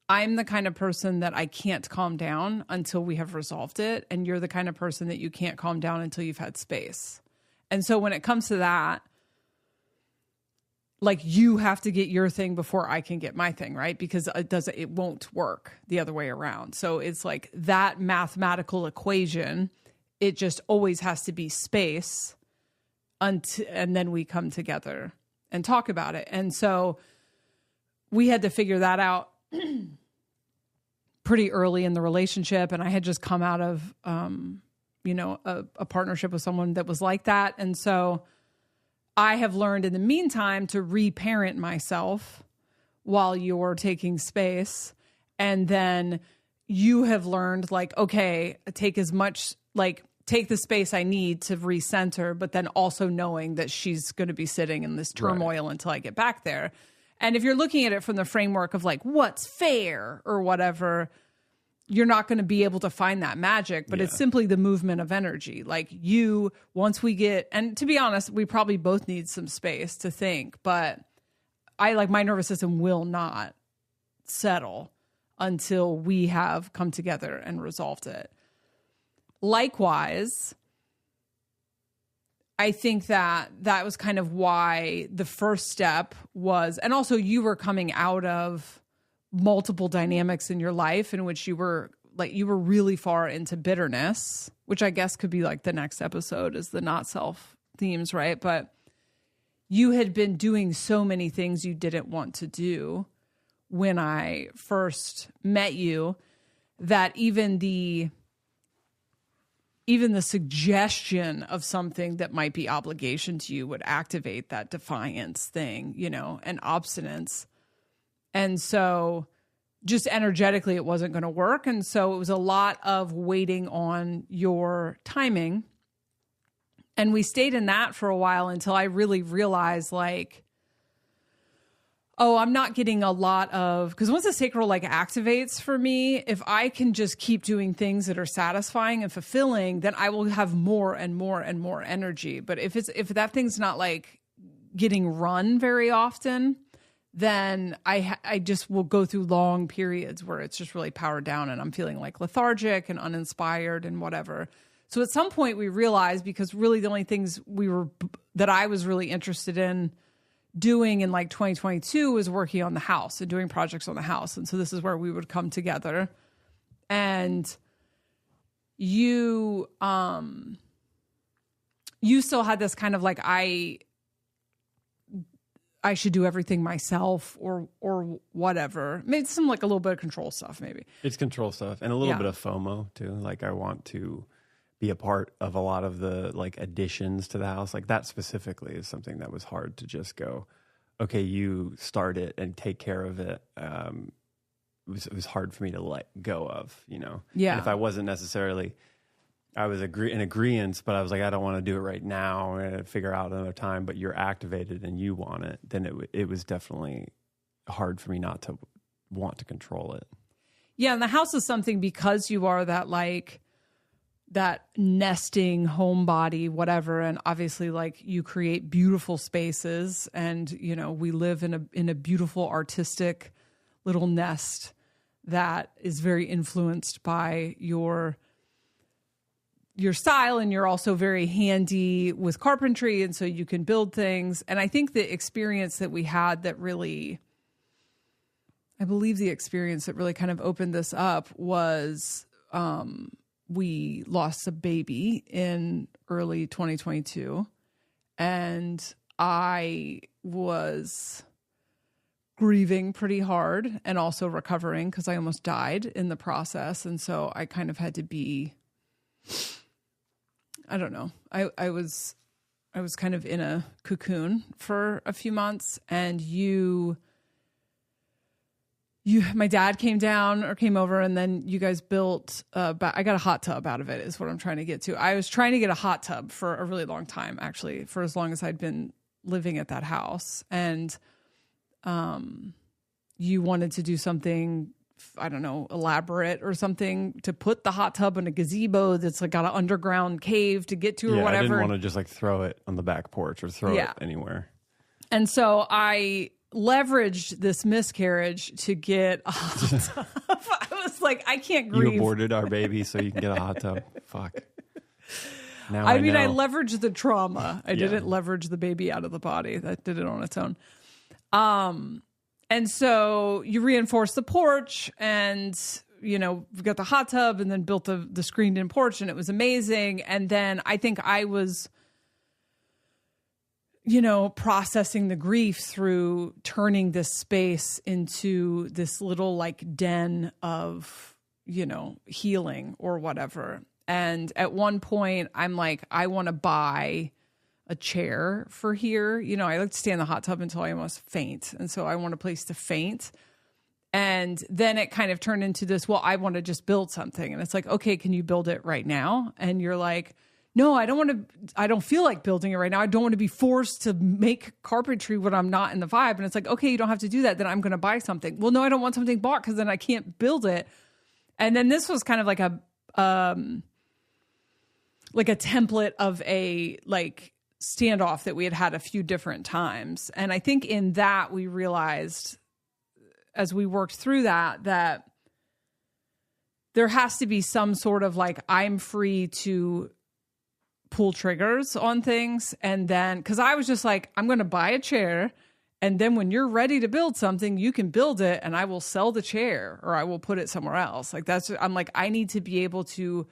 I'm the kind of person that I can't calm down until we have resolved it, and you're the kind of person that you can't calm down until you've had space. And so when it comes to that, you have to get your thing before I can get my thing, right? Because it won't work the other way around. So it's that mathematical equation, it just always has to be space and then we come together and talk about it. And so we had to figure that out pretty early in the relationship. And I had just come out of, a partnership with someone that was like that. And so I have learned in the meantime to reparent myself while you're taking space. And then you have learned okay, take as much, take the space I need to recenter, but then also knowing that she's going to be sitting in this turmoil until I get back there. And if you're looking at it from the framework of what's fair or whatever, you're not going to be able to find that magic, but it's simply the movement of energy. Once we get, and to be honest, we probably both need some space to think, but my nervous system will not settle until we have come together and resolved it. Likewise, I think that was kind of why the first step was, and also you were coming out of multiple dynamics in your life in which you were really far into bitterness, which I guess could be the next episode is the not self themes, right? But you had been doing so many things you didn't want to do when I first met you that even the suggestion of something that might be obligation to you would activate that defiance thing, and obstinance. And so just energetically, it wasn't going to work. And so it was a lot of waiting on your timing. And we stayed in that for a while until I really realized Oh, I'm not getting a lot of, because once the sacral like activates for me, if I can just keep doing things that are satisfying and fulfilling, then I will have more and more and more energy. But if that thing's not like getting run very often, then I just will go through long periods where it's just really powered down and I'm feeling like lethargic and uninspired and whatever. So at some point we realized, because really the only things that I was really interested in doing in like 2022 was working on the house and doing projects on the house. And so this is where we would come together. And you still had this kind of like, I should do everything myself or whatever. Maybe some like a little bit of control stuff, maybe. It's control stuff and a little bit of FOMO too. Like I want to be a part of a lot of the like additions to the house. Like that specifically is something that was hard to just go, okay, you start it and take care of it. It was hard for me to let go of, you know? Yeah. And if I wasn't necessarily, I was in agreement, but I was like, I don't want to do it right now. I'm going to figure out another time, but you're activated and you want it. Then it was definitely hard for me not to want to control it. Yeah. And the house is something, because you are that like, that nesting homebody, whatever. And obviously like you create beautiful spaces and, you know, we live in a beautiful artistic little nest that is very influenced by your style. And you're also very handy with carpentry. And so you can build things. And I think the experience that we had that really, I believe the experience that really kind of opened this up was, we lost a baby in early 2022 and I was grieving pretty hard and also recovering because I almost died in the process. And so I kind of had to be, I don't know. I was kind of in a cocoon for a few months, and my dad came over, and then you guys built, I got a hot tub out of it is what I'm trying to get to. I was trying to get a hot tub for a really long time, actually, for as long as I'd been living at that house. And you wanted to do something, I don't know, elaborate or something to put the hot tub in a gazebo that's like got an underground cave to get to or whatever. I didn't want to just like throw it on the back porch or throw it anywhere. And so I leveraged this miscarriage to get a hot tub. I was like, I can't grieve. You aborted our baby so you can get a hot tub. Fuck. Now I mean, I leveraged the trauma. I didn't leverage the baby out of the body. That did it on its own. And so you reinforced the porch, and you know, we got the hot tub, and then built the screened in porch, and it was amazing. And then I think I was, you know, processing the grief through turning this space into this little like den of, you know, healing or whatever. And at one point I'm like, I want to buy a chair for here. You know, I like to stay in the hot tub until I almost faint. And so I want a place to faint. And then it kind of turned into this, well, I want to just build something. And it's like, okay, can you build it right now? And you're like, no, I don't feel like building it right now. I don't want to be forced to make carpentry when I'm not in the vibe. And it's like, okay, you don't have to do that. Then I'm going to buy something. Well, no, I don't want something bought because then I can't build it. And then this was kind of like a template of a like standoff that we had a few different times. And I think in that we realized as we worked through that there has to be some sort of like, I'm free to pull triggers on things. And then, cause I was just like, I'm going to buy a chair. And then when you're ready to build something, you can build it and I will sell the chair or I will put it somewhere else. Like I'm like, I need to be able to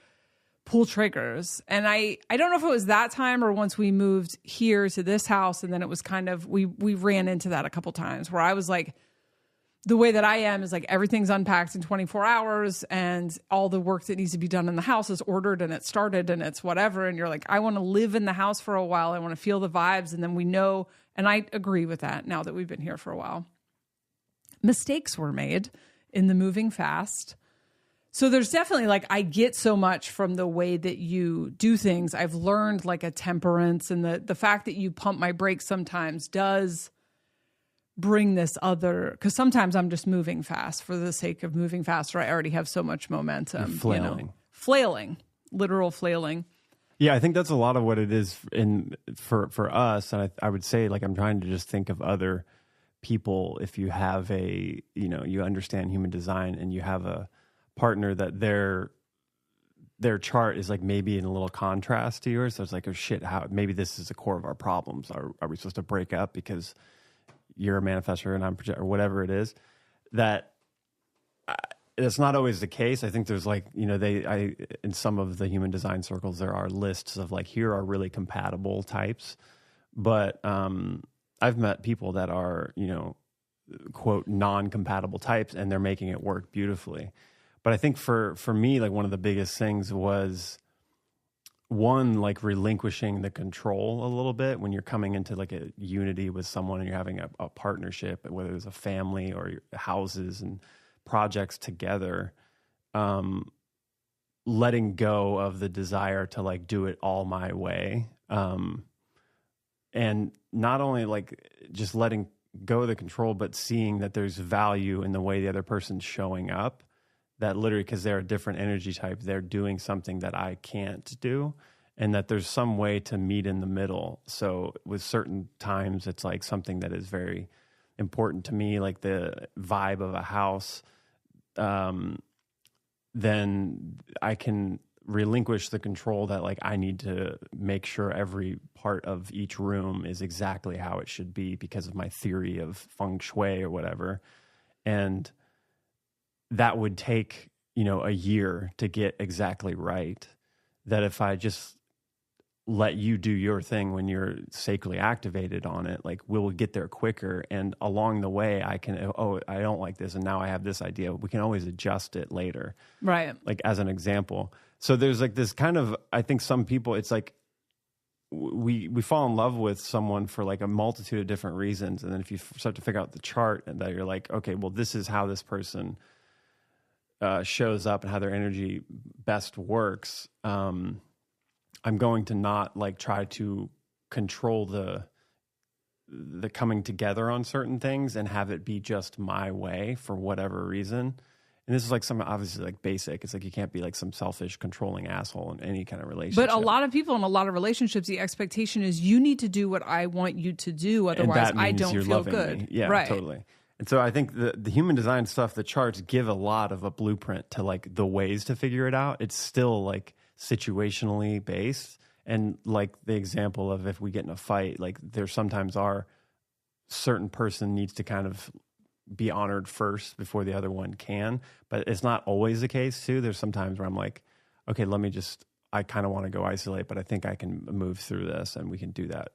pull triggers. And I don't know if it was that time or once we moved here to this house. And then it was kind of, we ran into that a couple times where I was like, the way that I am is like everything's unpacked in 24 hours and all the work that needs to be done in the house is ordered and it's started and it's whatever. And you're like, I want to live in the house for a while. I want to feel the vibes. And then we know, and I agree with that now that we've been here for a while. Mistakes were made in the moving fast. So there's definitely like, I get so much from the way that you do things. I've learned like a temperance, and the fact that you pump my brakes sometimes does bring this other, because sometimes I'm just moving fast for the sake of moving fast, or I already have so much momentum. You're flailing. You know? Flailing, literal flailing. Yeah, I think that's a lot of what it is for us. And I would say, like, I'm trying to just think of other people. If you have you understand human design and you have a partner that their chart is like maybe in a little contrast to yours. So it's like, oh shit, maybe this is the core of our problems. Are we supposed to break up because you're a manifestor and I'm projector, or whatever it is? That it's not always the case. I think there's like, in some of the human design circles, there are lists of like, here are really compatible types. But I've met people that are, quote, non-compatible types, and they're making it work beautifully. But I think for me, like one of the biggest things was one, like relinquishing the control a little bit when you're coming into like a unity with someone and you're having a partnership, whether it's a family or your houses and projects together, letting go of the desire to like do it all my way. And not only like just letting go of the control, but seeing that there's value in the way the other person's showing up, that literally, because they're a different energy type, they're doing something that I can't do, and that there's some way to meet in the middle. So with certain times, it's like something that is very important to me, like the vibe of a house, then I can relinquish the control that like I need to make sure every part of each room is exactly how it should be because of my theory of feng shui or whatever. And that would take, a year to get exactly right. That if I just let you do your thing when you're sacredly activated on it, like we'll get there quicker. And along the way, I can, I don't like this, and now I have this idea. We can always adjust it later. Right. Like as an example. So there's like this kind of, I think some people, it's like we fall in love with someone for like a multitude of different reasons. And then if you start to figure out the chart and that you're like, okay, well, this is how this person shows up and how their energy best works. I'm going to not like try to control the coming together on certain things and have it be just my way for whatever reason. And this is like some obviously like basic. It's like you can't be like some selfish, controlling asshole in any kind of relationship. But a lot of people in a lot of relationships, the expectation is you need to do what I want you to do. Otherwise, I don't feel good. Me. Yeah, right. Totally. And so I think the human design stuff, the charts give a lot of a blueprint to like the ways to figure it out. It's still like situationally based. And like the example of if we get in a fight, like there sometimes are certain person needs to kind of be honored first before the other one can. But it's not always the case too. There's sometimes where I'm like, okay, I kind of want to go isolate, but I think I can move through this and we can do that.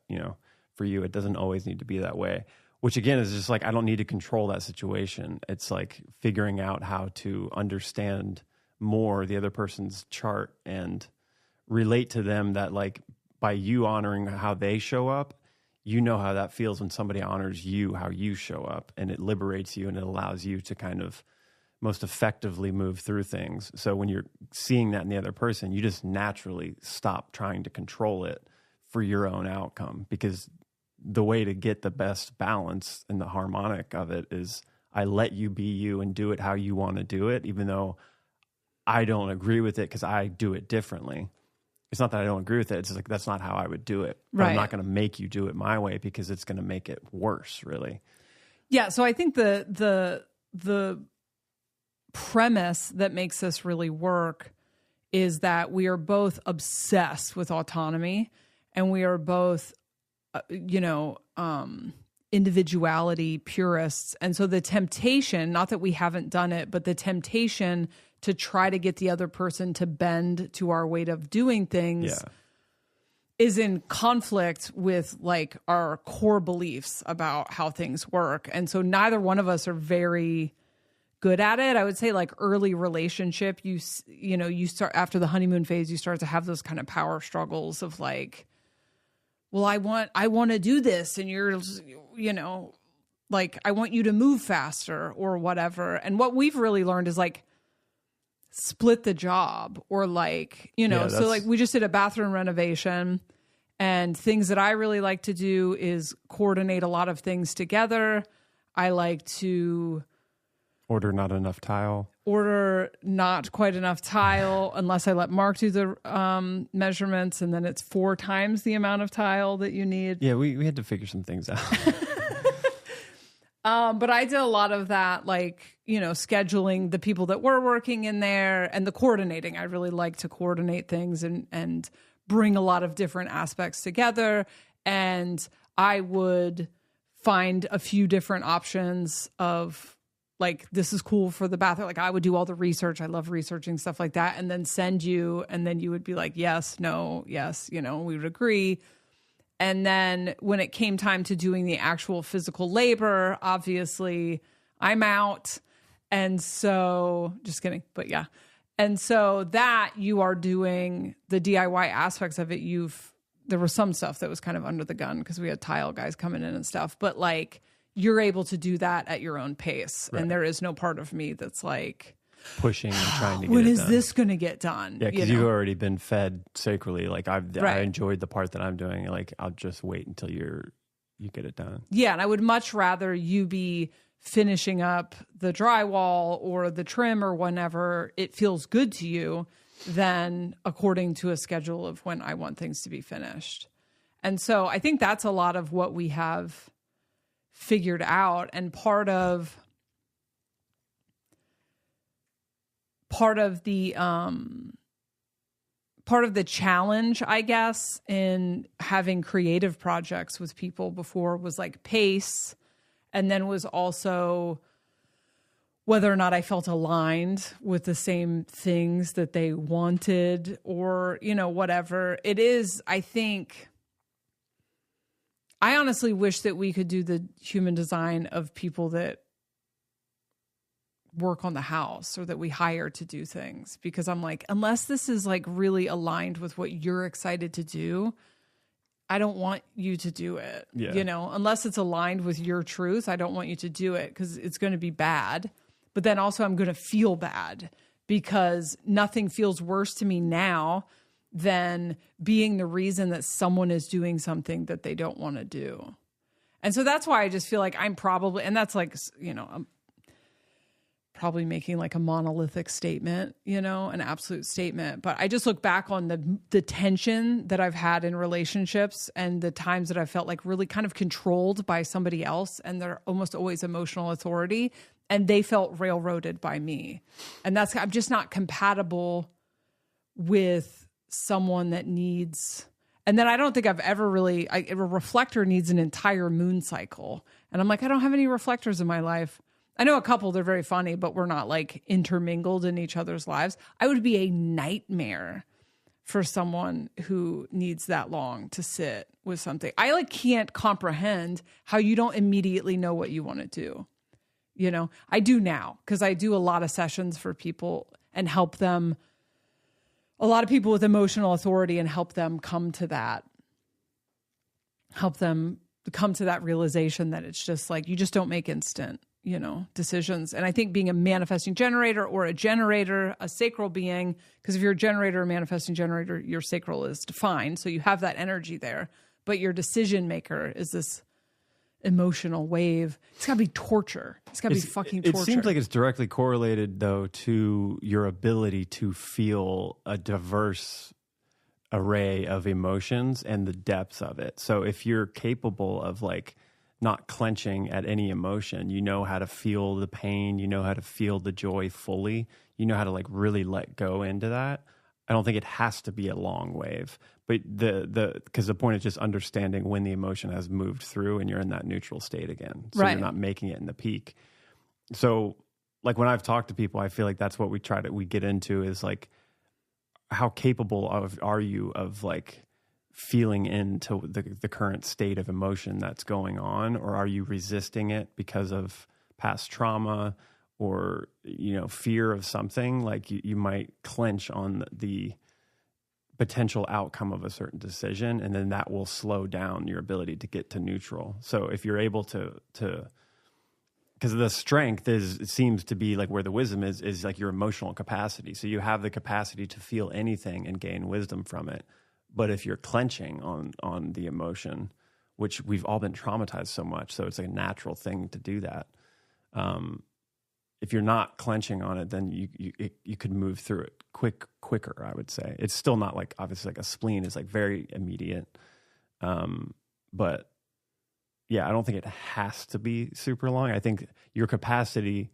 For you, it doesn't always need to be that way. Which again is just like, I don't need to control that situation. It's like figuring out how to understand more the other person's chart and relate to them, that like by you honoring how they show up, how that feels when somebody honors you, how you show up, and it liberates you and it allows you to kind of most effectively move through things. So when you're seeing that in the other person, you just naturally stop trying to control it for your own outcome, because the way to get the best balance and the harmonic of it is I let you be you and do it how you want to do it, even though I don't agree with it because I do it differently. It's not that I don't agree with it. It's just like, that's not how I would do it. But right. I'm not going to make you do it my way because it's going to make it worse, really. Yeah. So I think the premise that makes this really work is that we are both obsessed with autonomy, and we are both individuality purists. And so the temptation, not that we haven't done it, but the temptation to try to get the other person to bend to our way of doing things is in conflict with like our core beliefs about how things work. And so neither one of us are very good at it. I would say like early relationship, you start after the honeymoon phase, you start to have those kind of power struggles of like, well, I want to do this, and you're, like, I want you to move faster or whatever. And what we've really learned is like split the job, or like, so like we just did a bathroom renovation, and things that I really like to do is coordinate a lot of things together. I like to order not enough tile. Order not quite enough tile unless I let Mark do the measurements, and then it's 4 times the amount of tile that you need. Yeah, we had to figure some things out. But I did a lot of that, like, you know, scheduling the people that were working in there and the coordinating. I really like to coordinate things and bring a lot of different aspects together. And I would find a few different options of, like, this is cool for the bathroom. Like, I would do all the research. I love researching stuff like that. And then send you, and then you would be like, yes, no, yes, you know, we would agree. And then when it came time to doing the actual physical labor, obviously I'm out. And so, just kidding, but yeah. And so that you are doing the DIY aspects of it. There was some stuff that was kind of under the gun because we had tile guys coming in and stuff, but like, you're able to do that at your own pace. Right. And there is no part of me that's like pushing and trying to get it done. When is this going to get done? Yeah, because you've already been fed sacrally. Like I enjoyed the part that I'm doing. Like I'll just wait until you get it done. Yeah, and I would much rather you be finishing up the drywall or the trim or whenever it feels good to you than according to a schedule of when I want things to be finished. And so I think that's a lot of what we have figured out, and part of the challenge, I guess, in having creative projects with people before was like pace, and then was also whether or not I felt aligned with the same things that they wanted, or, you know, whatever it is. I honestly wish that we could do the human design of people that work on the house or that we hire to do things, because I'm like, unless this is like really aligned with what you're excited to do, I don't want you to do it. Yeah. You know, unless it's aligned with your truth, I don't want you to do it because it's going to be bad. But then also I'm going to feel bad because nothing feels worse to me now than being the reason that someone is doing something that they don't want to do. And so that's why I just feel like I'm probably, and that's like, you know, I'm probably making like a monolithic statement, you know, an absolute statement. But I just look back on the tension that I've had in relationships and the times that I felt like really kind of controlled by somebody else, and they're almost always emotional authority, and they felt railroaded by me. And I'm just not compatible with someone that needs, and then I don't think I've ever really, a reflector needs an entire moon cycle. And I'm like, I don't have any reflectors in my life. I know a couple, they're very funny, but we're not like intermingled in each other's lives. I would be a nightmare for someone who needs that long to sit with something. I like can't comprehend how you don't immediately know what you want to do. You know, I do now because I do a lot of sessions for people and help them, a lot of people with emotional authority, and help them come to that realization that it's just like, you just don't make instant, you know, decisions. And I think being a manifesting generator or a generator, a sacral being, because if you're a generator or manifesting generator, your sacral is defined. So you have that energy there, but your decision maker is this emotional wave. It's got to be torture. It's got to be fucking torture. It seems like it's directly correlated, though, to your ability to feel a diverse array of emotions and the depth of it. So if you're capable of like not clenching at any emotion, you know how to feel the pain, you know how to feel the joy fully, you know how to like really let go into that. I don't think it has to be a long wave, but because the point is just understanding when the emotion has moved through and you're in that neutral state again. So You're not making it in the peak. So like when I've talked to people, I feel like that's what we get into is like, how capable are you of like feeling into the current state of emotion that's going on, or are you resisting it because of past trauma or, you know, fear of something? Like you might clench on the potential outcome of a certain decision, and then that will slow down your ability to get to neutral. So if you're able to because the strength it seems to be like where the wisdom is like your emotional capacity. So you have the capacity to feel anything and gain wisdom from it. But if you're clenching on the emotion, which we've all been traumatized so much. So it's like a natural thing to do that. If you're not clenching on it, then you could move through it quicker, I would say. It's still not like, obviously, like a spleen is like very immediate. But yeah, I don't think it has to be super long. I think your capacity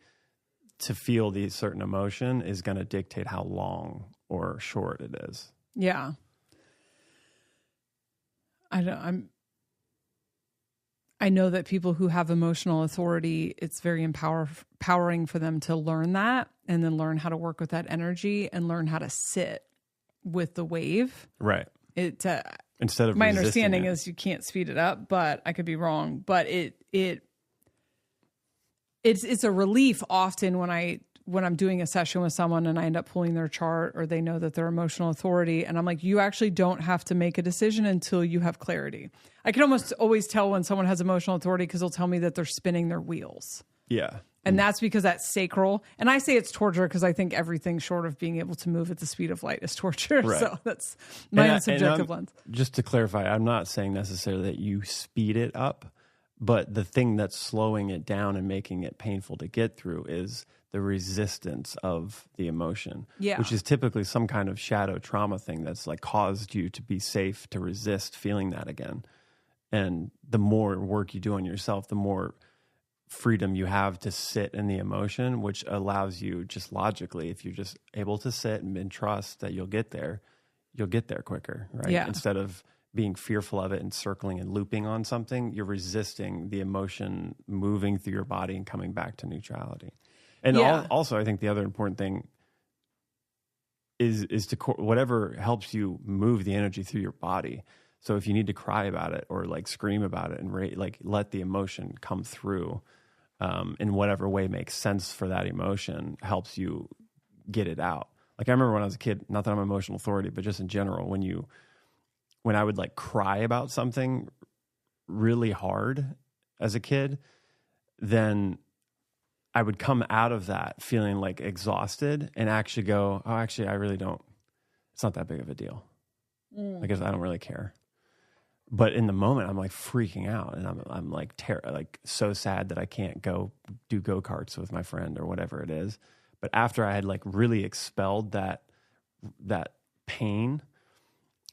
to feel the certain emotion is going to dictate how long or short it is. Yeah. I know that people who have emotional authority, it's very empowering for them to learn that and then learn how to work with that energy and learn how to sit with the wave. Right. Instead of my understanding is you can't speed it up, but I could be wrong. But it's a relief often when I'm doing a session with someone and I end up pulling their chart or they know that they're emotional authority. And I'm like, you actually don't have to make a decision until you have clarity. I can almost always tell when someone has emotional authority because they'll tell me that they're spinning their wheels. Yeah. And that's because that's sacral. And I say it's torture because I think everything short of being able to move at the speed of light is torture. Right. So that's my own subjective lens. Just to clarify, I'm not saying necessarily that you speed it up, but the thing that's slowing it down and making it painful to get through is the resistance of the emotion, which is typically some kind of shadow trauma thing that's like caused you to be safe to resist feeling that again. And the more work you do on yourself, the more freedom you have to sit in the emotion, which allows you just logically, if you're just able to sit and trust that you'll get there quicker, right? Yeah. Instead of being fearful of it and circling and looping on something, you're resisting the emotion moving through your body and coming back to neutrality. And also, I think the other important thing is to whatever helps you move the energy through your body. So if you need to cry about it or like scream about it and like let the emotion come through in whatever way makes sense for that emotion, helps you get it out. Like I remember when I was a kid, not that I'm an emotional authority, but just in general, when I would like cry about something really hard as a kid, then I would come out of that feeling like exhausted and actually go, oh, actually, I really don't, it's not that big of a deal. I guess I don't really care. But in the moment, I'm like freaking out and I'm like so sad that I can't go do go-karts with my friend or whatever it is. But after I had like really expelled that pain,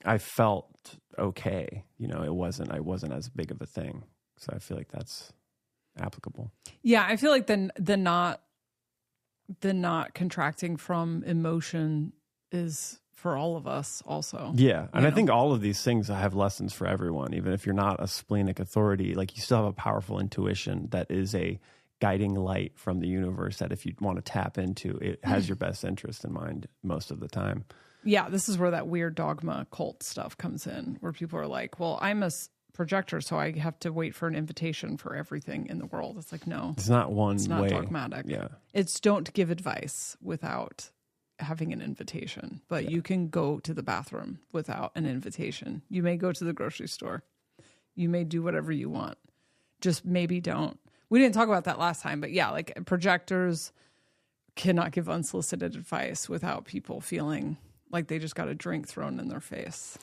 I felt okay. You know, I wasn't as big of a thing. So I feel like that's applicable. Yeah, I feel like the not contracting from emotion is for all of us also. Yeah, and I think all of these things have lessons for everyone. Even if you're not a splenic authority, like you still have a powerful intuition that is a guiding light from the universe that if you want to tap into, it has your best interest in mind most of the time. Yeah, this is where that weird dogma cult stuff comes in, where people are like, well, I'm a projector, so I have to wait for an invitation for everything in the world. It's like, no. It's not one way. It's not dogmatic. Yeah. It's don't give advice without having an invitation, but you can go to the bathroom without an invitation. You may go to the grocery store. You may do whatever you want. Just maybe don't. We didn't talk about that last time, but yeah, like projectors cannot give unsolicited advice without people feeling like they just got a drink thrown in their face.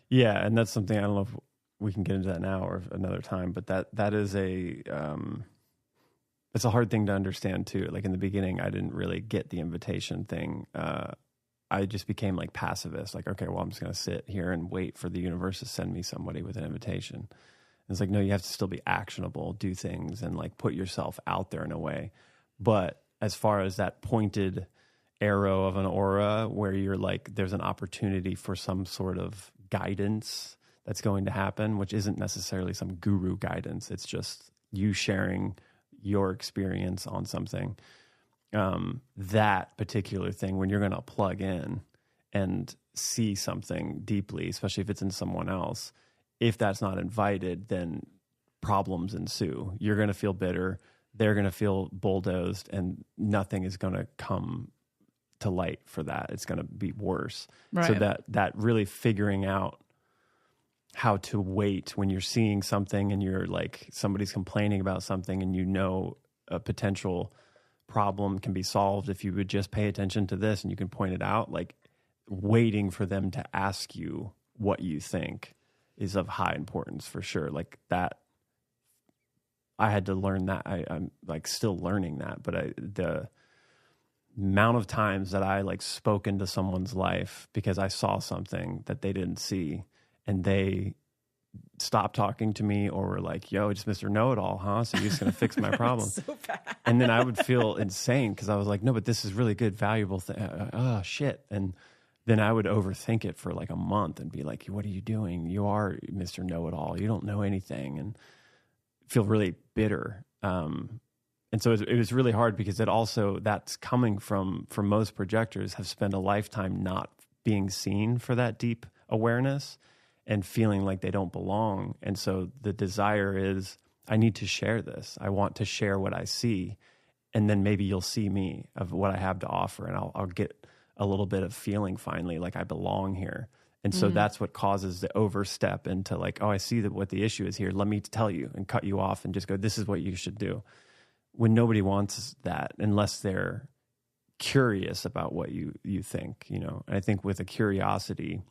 Yeah, and that's something, I don't know if we can get into that now or another time, but that is it's a hard thing to understand too. Like in the beginning, I didn't really get the invitation thing. I just became like pacifist. Like, okay, well, I'm just going to sit here and wait for the universe to send me somebody with an invitation. And it's like, no, you have to still be actionable, do things, and like put yourself out there in a way. But as far as that pointed arrow of an aura where you're like, there's an opportunity for some sort of guidance that's going to happen, which isn't necessarily some guru guidance. It's just you sharing your experience on something. That particular thing, when you're going to plug in and see something deeply, especially if it's in someone else, if that's not invited, then problems ensue. You're going to feel bitter. They're going to feel bulldozed, and nothing is going to come to light for that. It's going to be worse. Right. So that really figuring out how to wait when you're seeing something and you're like, somebody's complaining about something and you know a potential problem can be solved if you would just pay attention to this and you can point it out, like waiting for them to ask you what you think is of high importance for sure. Like that, I had to learn that. I'm like still learning that, but the amount of times that I like spoke into someone's life because I saw something that they didn't see, and they stopped talking to me or were like, yo, just Mr. Know-It-All, huh? So you're just going to fix my problem. So bad. And then I would feel insane because I was like, no, but this is really good, valuable thing. Oh, shit. And then I would overthink it for like a month and be like, what are you doing? You are Mr. Know-It-All. You don't know anything. And feel really bitter. And so it was really hard because it also, that's coming from most projectors have spent a lifetime not being seen for that deep awareness and feeling like they don't belong. And so the desire is, I need to share this. I want to share what I see. And then maybe you'll see me of what I have to offer, and I'll get a little bit of feeling finally like I belong here. And so that's what causes the overstep into like, oh, I see that what the issue is here. Let me tell you, and cut you off and just go, this is what you should do. When nobody wants that unless they're curious about what you think, you know. And I think with a curiosity,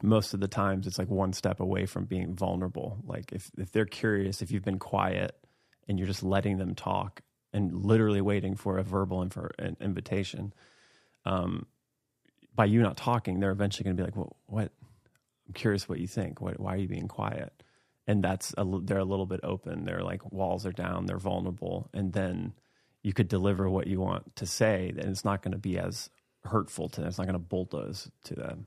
most of the times it's like one step away from being vulnerable. Like if they're curious, if you've been quiet and you're just letting them talk and literally waiting for a verbal an invitation, by you not talking, they're eventually going to be like, well, what? I'm curious what you think. Why are you being quiet? And they're a little bit open. They're like, walls are down. They're vulnerable. And then you could deliver what you want to say, and it's not going to be as hurtful to them. It's not going to bulldoze to them.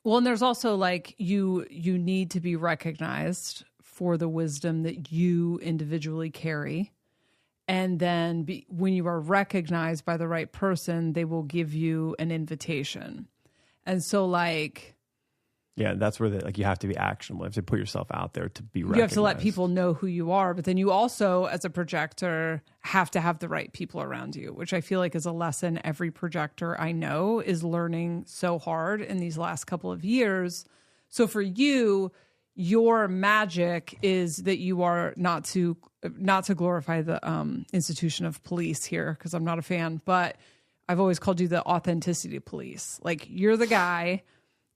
Well, and there's also like you need to be recognized for the wisdom that you individually carry. And then when you are recognized by the right person, they will give you an invitation. And so like... Yeah, that's where you have to be actionable. You have to put yourself out there to be recognized. You have to let people know who you are. But then you also, as a projector, have to have the right people around you, which I feel like is a lesson every projector I know is learning so hard in these last couple of years. So for you, your magic is that you are not to glorify the institution of police here, because I'm not a fan, but I've always called you the authenticity police. Like you're the guy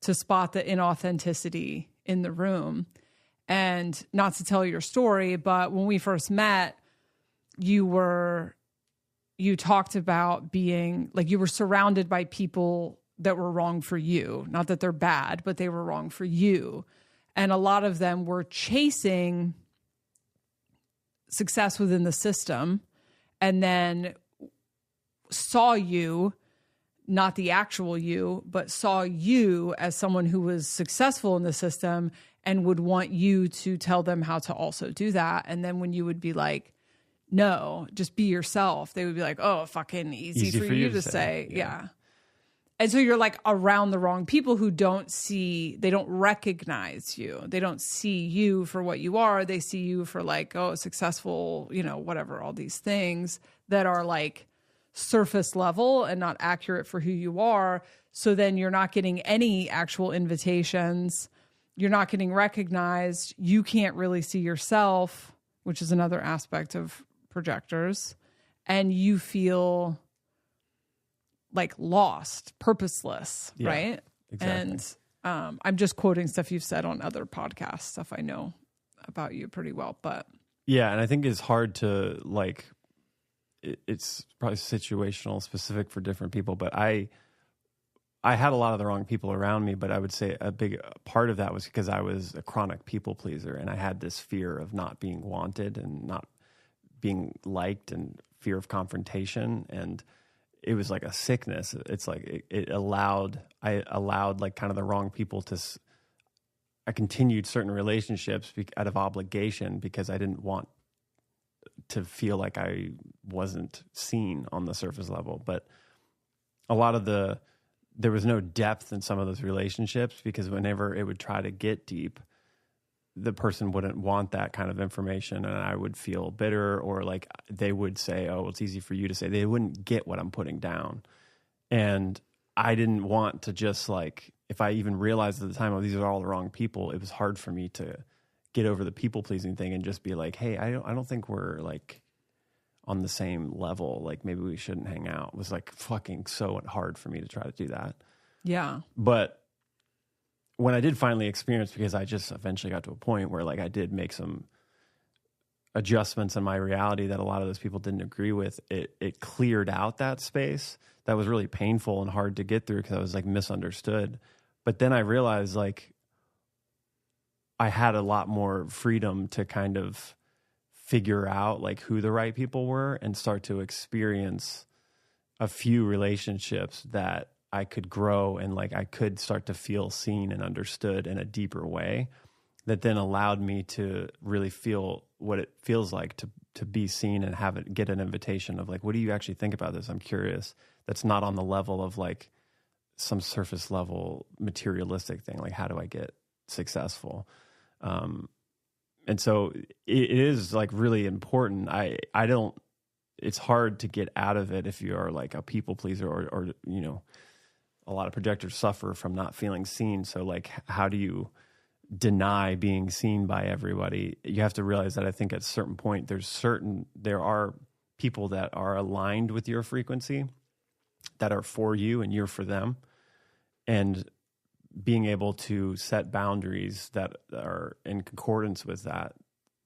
to spot the inauthenticity in the room. And not to tell your story, but when we first met, you talked about being like, you were surrounded by people that were wrong for you. Not that they're bad, but they were wrong for you. And a lot of them were chasing success within the system and then saw you, not the actual you, but saw you as someone who was successful in the system and would want you to tell them how to also do that. And then when you would be like, no, just be yourself, they would be like, oh, fucking easy for you to say. Yeah. And so you're like around the wrong people who they don't recognize you. They don't see you for what you are. They see you for like, oh, successful, whatever, all these things that are like surface level and not accurate for who you are. So then you're not getting any actual invitations. You're not getting recognized. You can't really see yourself, which is another aspect of projectors. And you feel like lost, purposeless, right? Exactly. And I'm just quoting stuff you've said on other podcasts, stuff I know about you pretty well. But yeah, and I think it's hard to like, it's probably situational, specific for different people, but I had a lot of the wrong people around me, but I would say a big part of that was because I was a chronic people pleaser, and I had this fear of not being wanted and not being liked and fear of confrontation. And it was like a sickness. It's like I allowed like kind of the wrong people I continued certain relationships out of obligation because I didn't want to feel like I wasn't seen on the surface level. But a lot of there was no depth in some of those relationships because whenever it would try to get deep, the person wouldn't want that kind of information, and I would feel bitter, or like they would say, oh, it's easy for you to say. They wouldn't get what I'm putting down. And I didn't want to just like, if I even realized at the time, oh, these are all the wrong people, it was hard for me to get over the people pleasing thing and just be like, hey, I don't think we're like on the same level. Like maybe we shouldn't hang out. It was like fucking so hard for me to try to do that. Yeah. But when I did finally experience, because I just eventually got to a point where like I did make some adjustments in my reality that a lot of those people didn't agree with, it cleared out that space that was really painful and hard to get through because I was like misunderstood. But then I realized like I had a lot more freedom to kind of figure out like who the right people were and start to experience a few relationships that I could grow and like I could start to feel seen and understood in a deeper way that then allowed me to really feel what it feels like to be seen and have it get an invitation of like, what do you actually think about this? I'm curious. That's not on the level of like some surface level materialistic thing. Like, how do I get successful? And so it is like really important. I don't, it's hard to get out of it if you are like a people pleaser or, you know, a lot of projectors suffer from not feeling seen. So like, how do you deny being seen by everybody? You have to realize that I think at a certain point, there are people that are aligned with your frequency that are for you and you're for them. And being able to set boundaries that are in concordance with that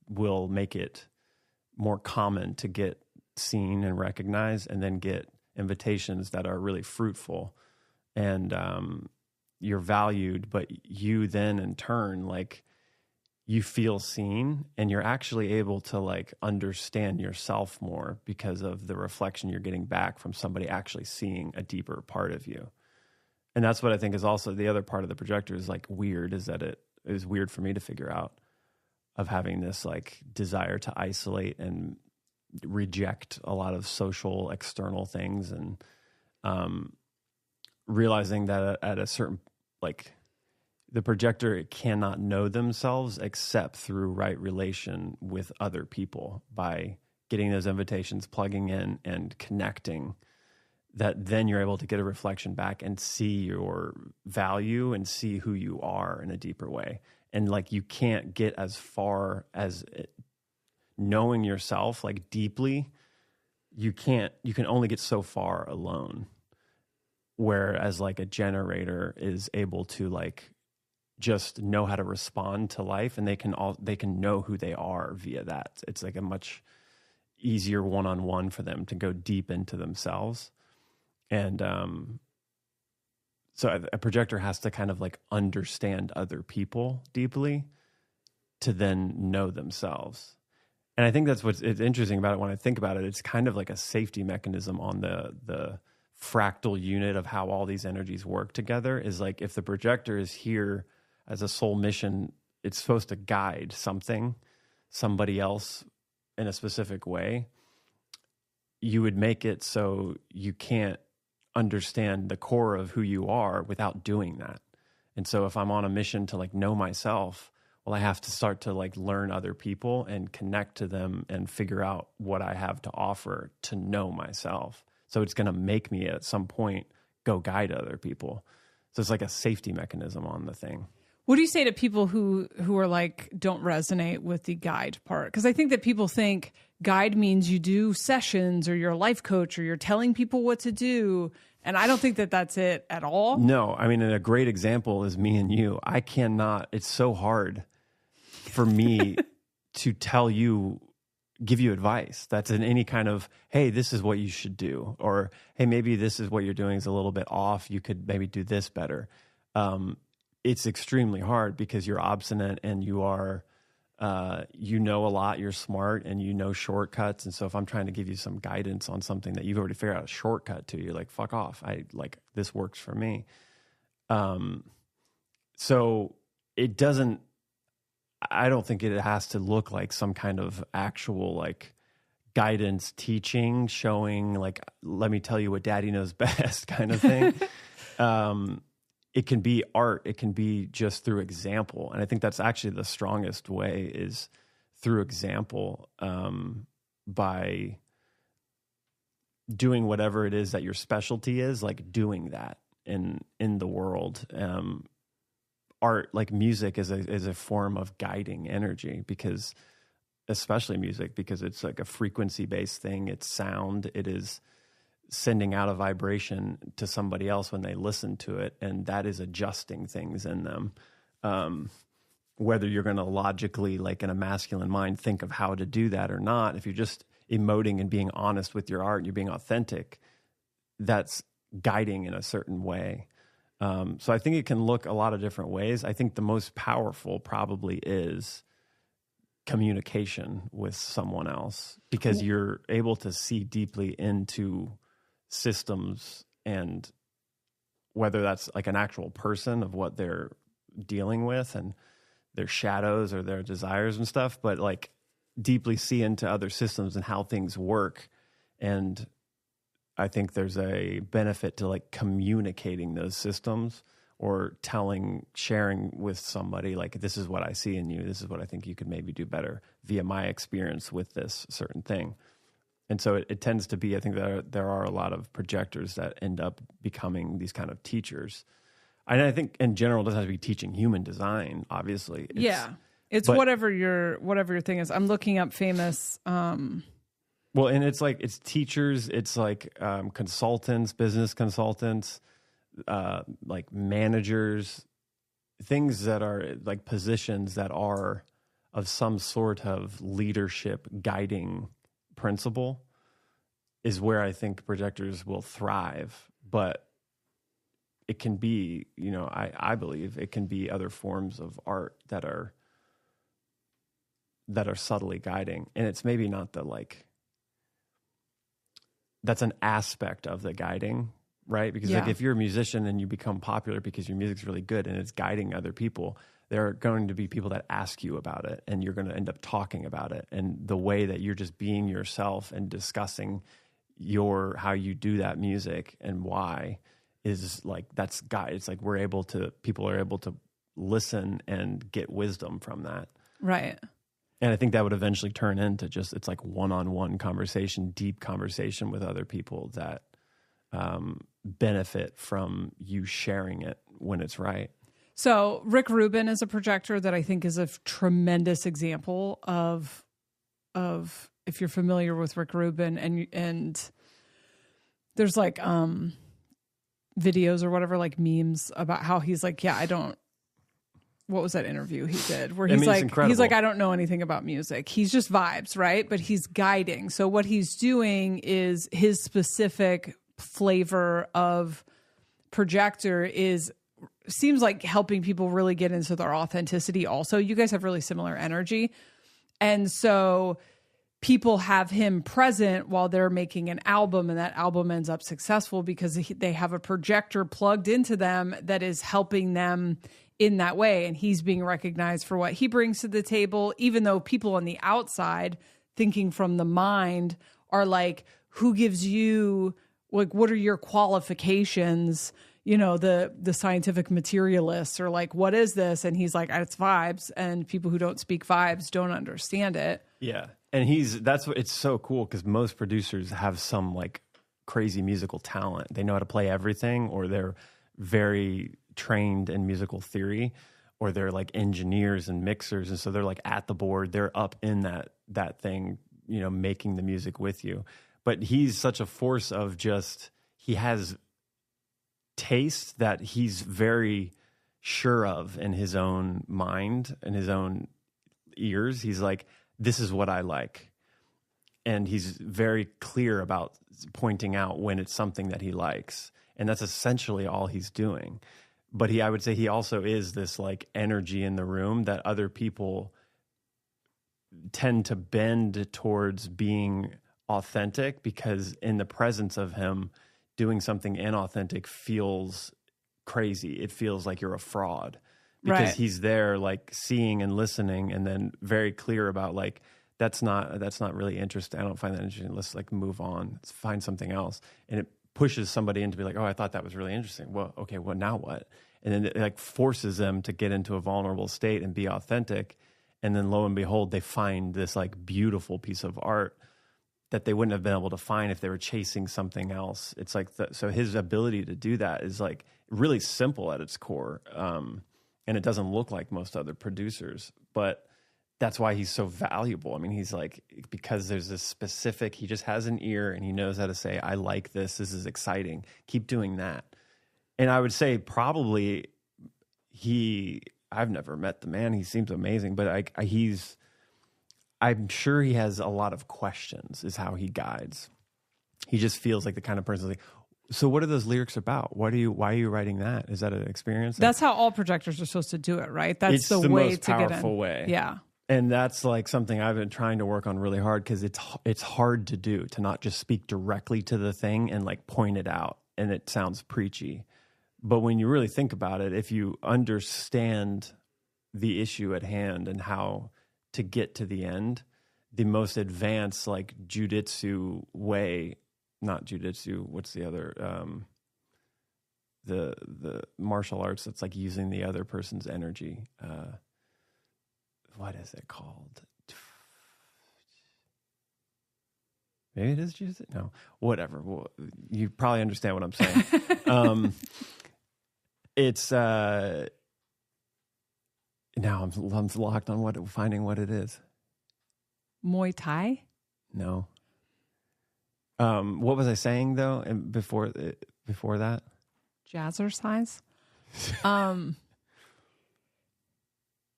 will make it more common to get seen and recognized and then get invitations that are really fruitful. And you're valued, but you then in turn, like you feel seen and you're actually able to like understand yourself more because of the reflection you're getting back from somebody actually seeing a deeper part of you. And that's what I think is also the other part of the projector is like weird, is that it is weird for me to figure out, of having this like desire to isolate and reject a lot of social external things, and realizing that at a certain, like the projector cannot know themselves except through right relation with other people, by getting those invitations, plugging in and connecting, that then you're able to get a reflection back and see your value and see who you are in a deeper way. And like, you can't get as far as knowing yourself like deeply. You can only get so far alone. Whereas like a generator is able to like just know how to respond to life, and they can know who they are via that. It's like a much easier one-on-one for them to go deep into themselves. And so a projector has to kind of like understand other people deeply to then know themselves. And I think that's what's interesting about it. When I think about it, it's kind of like a safety mechanism on the fractal unit of how all these energies work together. Is like, if the projector is here as a soul mission, it's supposed to guide somebody else in a specific way. You would make it so you can't understand the core of who you are without doing that. And so if I'm on a mission to like know myself, well, I have to start to like learn other people and connect to them and figure out what I have to offer to know myself. So it's going to make me at some point go guide other people. So it's like a safety mechanism on the thing. What do you say to people who are like, don't resonate with the guide part? Because I think that people think guide means you do sessions or you're a life coach or you're telling people what to do. And I don't think that that's it at all. No, I mean, and a great example is me and you. I cannot, it's so hard for me to give you advice that's in any kind of, hey, this is what you should do. Or, hey, maybe this is what you're doing is a little bit off. You could maybe do this better. It's extremely hard because you're obstinate and you are, you know a lot, you're smart and you know shortcuts. And so if I'm trying to give you some guidance on something that you've already figured out a shortcut to, you're like, fuck off. This works for me. So it doesn't, I don't think it has to look like some kind of actual like guidance teaching, showing like, let me tell you what daddy knows best kind of thing. It can be art. It can be just through example. And I think that's actually the strongest way, is through example, by doing whatever it is that your specialty is, like doing that in the world. Art, like music, is a form of guiding energy, because especially music, because it's like a frequency based thing. It's sound. It is sending out a vibration to somebody else when they listen to it, and that is adjusting things in them. Whether you're going to logically, like in a masculine mind, think of how to do that or not, if you're just emoting and being honest with your art and you're being authentic, that's guiding in a certain way. So I think it can look a lot of different ways. I think the most powerful probably is communication with someone else, because you're able to see deeply into systems, and whether that's like an actual person of what they're dealing with and their shadows or their desires and stuff, but like deeply see into other systems and how things work. And I think there's a benefit to like communicating those systems, or sharing with somebody like, this is what I see in you. This is what I think you could maybe do better via my experience with this certain thing. And so it tends to be, I think there are a lot of projectors that end up becoming these kind of teachers. And I think in general, it doesn't have to be teaching human design, obviously. It's whatever your thing is. I'm looking up famous. Well, and it's like, it's teachers, it's like consultants, business consultants, like managers, things that are like positions that are of some sort of leadership guiding principle is where I think projectors will thrive. But it can be, I believe it can be other forms of art that are subtly guiding. And it's maybe not that's an aspect of the guiding, right? Because like if you're a musician and you become popular because your music's really good and it's guiding other people, there are going to be people that ask you about it, and you're going to end up talking about it. And the way that you're just being yourself and discussing how you do that music and why is like, that's guide. It's like people are able to listen and get wisdom from that. Right. And I think that would eventually turn into it's like one-on-one conversation, deep conversation with other people that benefit from you sharing it when it's right. So Rick Rubin is a projector that I think is a tremendous example of if you're familiar with Rick Rubin, and there's like videos or whatever, like memes about how he's like, what was that interview he did where he's like, I don't know anything about music. He's just vibes, right? But he's guiding. So what he's doing is his specific flavor of projector seems like helping people really get into their authenticity. Also, you guys have really similar energy. And so people have him present while they're making an album, and that album ends up successful because they have a projector plugged into them that is helping them in that way. And he's being recognized for what he brings to the table, even though people on the outside thinking from the mind are like, who gives you, like, what are your qualifications? The scientific materialists are like, what is this? And he's like, it's vibes. And people who don't speak vibes don't understand it. Yeah. And it's so cool because most producers have some like crazy musical talent. They know how to play everything, or they're very trained in musical theory, or they're like engineers and mixers. And so they're like at the board, they're up in that thing, making the music with you. But he's such a force of he has taste that he's very sure of in his own mind and his own ears. He's like, this is what I like. And he's very clear about pointing out when it's something that he likes. And that's essentially all he's doing. But I would say he also is this like energy in the room that other people tend to bend towards being authentic, because in the presence of him, doing something inauthentic feels crazy. It feels like you're a fraud, because he's there like seeing and listening, and then very clear about like, that's not really interesting. I don't find that interesting. Let's like move on. Let's find something else. And it pushes somebody in to be like, oh, I thought that was really interesting. Well, okay, well, now what? And then it like forces them to get into a vulnerable state and be authentic. And then lo and behold, they find this like beautiful piece of art that they wouldn't have been able to find if they were chasing something else. It's like, so his ability to do that is like really simple at its core. And it doesn't look like most other producers, but that's why he's so valuable. I mean, he's like, because there's this specific, he just has an ear and he knows how to say, I like this. This is exciting. Keep doing that. And I would say probably I've never met the man. He seems amazing, but I'm sure he has a lot of questions is how he guides. He just feels like the kind of person like, so what are those lyrics about? Why are you writing that? Is that an experience? That's how all projectors are supposed to do it, right? That's the way most to get in. powerful way. Yeah. And that's like something I've been trying to work on really hard because it's hard to do, to not just speak directly to the thing and like point it out. And it sounds preachy. But when you really think about it, if you understand the issue at hand and how to get to the end, the most advanced like jujitsu way, not jujitsu, what's the other, the martial arts that's like using the other person's energy, what is it called? Maybe it is jiu-jitsu? No, whatever. Well, you probably understand what I'm saying. It's now I'm locked on finding what it is. Muay Thai? No. What was I saying though? And before that, Jazzercise.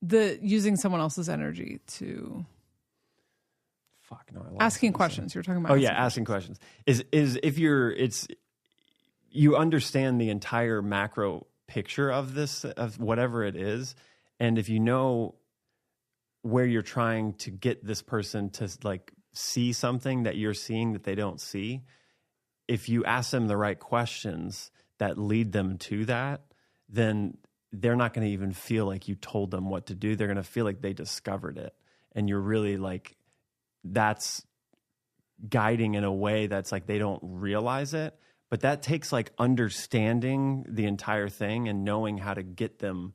The using someone else's energy to asking questions. You're talking about. Oh yeah, asking questions is if you understand the entire macro picture of this, of whatever it is, and if you know where you're trying to get this person to like see something that you're seeing that they don't see, if you ask them the right questions that lead them to that, then they're not going to even feel like you told them what to do. They're going to feel like they discovered it. And you're really like, that's guiding in a way that's like they don't realize it. But that takes like understanding the entire thing and knowing how to get them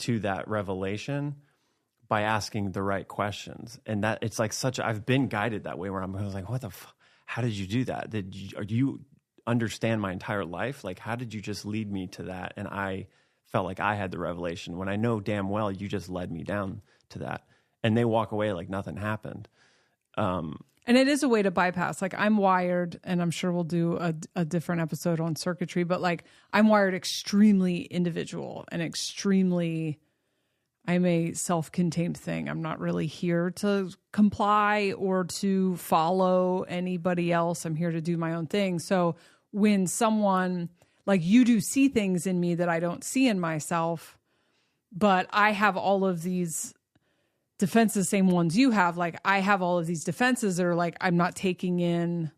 to that revelation by asking the right questions. And that it's like I've been guided that way where I was like, how did you do that? Do you understand my entire life? Like, how did you just lead me to that? And I felt like I had the revelation when I know damn well you just led me down to that. And they walk away like nothing happened. And it is a way to bypass. Like I'm wired, and I'm sure we'll do a different episode on circuitry, but like I'm wired extremely individual and I'm a self-contained thing. I'm not really here to comply or to follow anybody else. I'm here to do my own thing. So when someone like you do see things in me that I don't see in myself, but I have all of these defenses, same ones you have. Like I have all of these defenses that are like, I'm not taking in.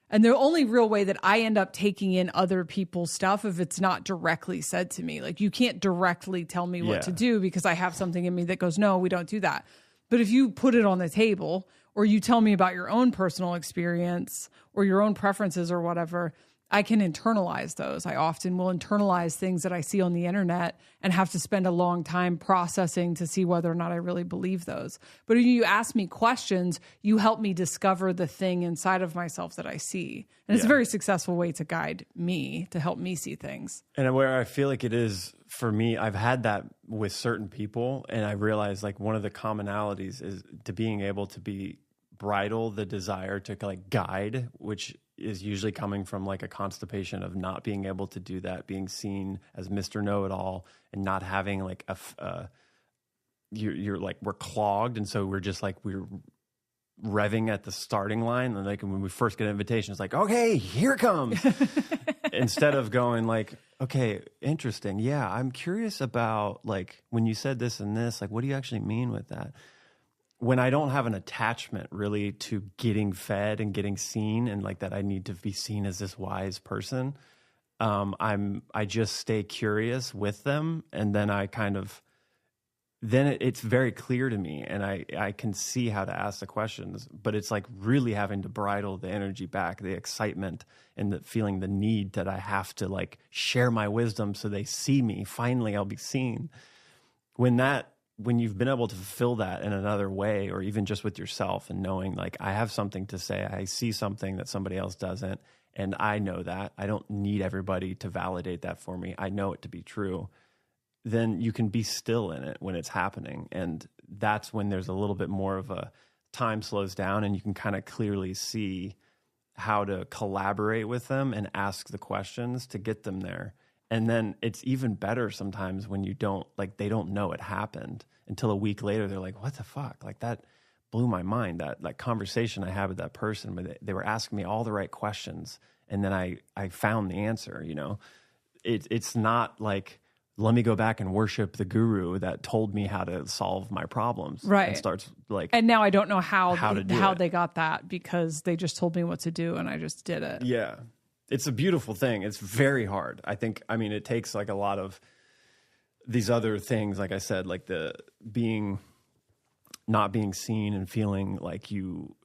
And the only real way that I end up taking in other people's stuff if it's not directly said to me. Like you can't directly tell me what to do because I have something in me that goes, no, we don't do that. But if you put it on the table or you tell me about your own personal experience or your own preferences or whatever, I can internalize those. I often will internalize things that I see on the internet and have to spend a long time processing to see whether or not I really believe those. But if you ask me questions, you help me discover the thing inside of myself that I see. And it's a very successful way to guide me, to help me see things. And where I feel like it is for me, I've had that with certain people. And I realized like one of the commonalities is to being able to bridle the desire to like guide, which is usually coming from like a constipation of not being able to do that, being seen as Mr. Know-it-all and not having like you're like, we're clogged. And so we're just like, we're revving at the starting line. And like when we first get an invitation, it's like, okay, here it comes. Instead of going like, okay, interesting. Yeah. I'm curious about like, when you said this and this, like, what do you actually mean with that? When I don't have an attachment really to getting fed and getting seen and like that I need to be seen as this wise person, I just stay curious with them. And then it's very clear to me and I can see how to ask the questions, but it's like really having to bridle the energy back, the excitement and the feeling the need that I have to like share my wisdom so they see me. Finally, I'll be seen. When you've been able to fulfill that in another way, or even just with yourself and knowing like, I have something to say, I see something that somebody else doesn't. And I know that I don't need everybody to validate that for me. I know it to be true. Then you can be still in it when it's happening. And that's when there's a little bit more of a time slows down and you can kind of clearly see how to collaborate with them and ask the questions to get them there. And then it's even better sometimes when you don't, like, they don't know it happened until a week later. They're like, what the fuck? Like, that blew my mind, that like conversation I had with that person, but they were asking me all the right questions. And then I found the answer, you know. It's not like, let me go back and worship the guru that told me how to solve my problems. Right. And starts like, and now I don't know how it. they got that, because they just told me what to do and I just did it. Yeah. It's a beautiful thing. It's very hard. I mean, it takes like a lot of these other things, like I said, like the not being seen and feeling like you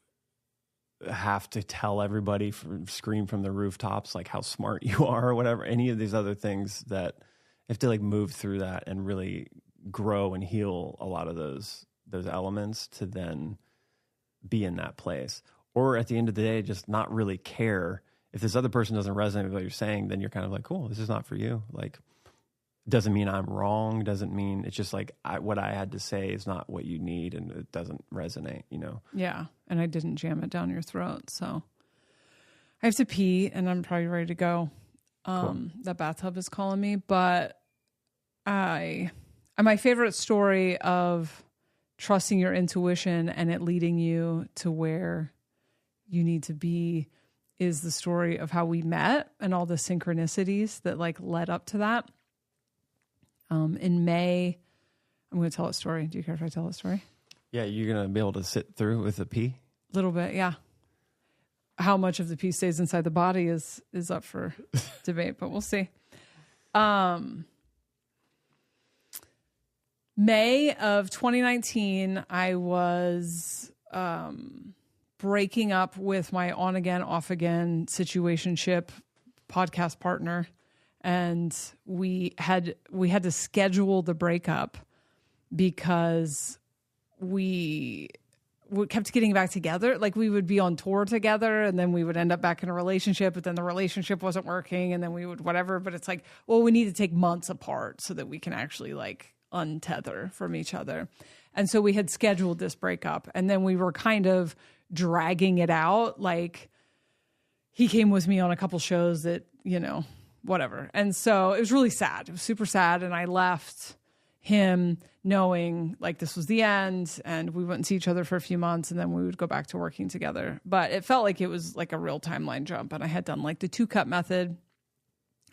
have to tell everybody, scream from the rooftops, like how smart you are or whatever. Any of these other things that you have to like move through that and really grow and heal a lot of those elements to then be in that place. Or at the end of the day, just not really care. If this other person doesn't resonate with what you're saying, then you're kind of like, cool, this is not for you. Like, doesn't mean I'm wrong. Doesn't mean, it's just like what I had to say is not what you need, and it doesn't resonate, you know? Yeah. And I didn't jam it down your throat. So I have to pee and I'm probably ready to go. Cool. That bathtub is calling me, but my favorite story of trusting your intuition and it leading you to where you need to be is the story of how we met and all the synchronicities that like led up to that. In May, I'm going to tell a story. Do you care if I tell a story? Yeah, you're going to be able to sit through with a pee? A little bit, yeah. How much of the pee stays inside the body is up for debate, but we'll see. May of 2019, I was breaking up with my on again, off again situationship podcast partner. And we had to schedule the breakup because we kept getting back together. Like, we would be on tour together and then we would end up back in a relationship, but then the relationship wasn't working and then we would whatever. But it's like, well, we need to take months apart so that we can actually like untether from each other. And so we had scheduled this breakup and then we were kind of dragging it out. Like, he came with me on a couple shows that, you know, whatever. And so it was really sad. It was super sad. And I left him knowing like this was the end and we wouldn't see each other for a few months and then we would go back to working together. But it felt like it was like a real timeline jump. And I had done like the 2-cup method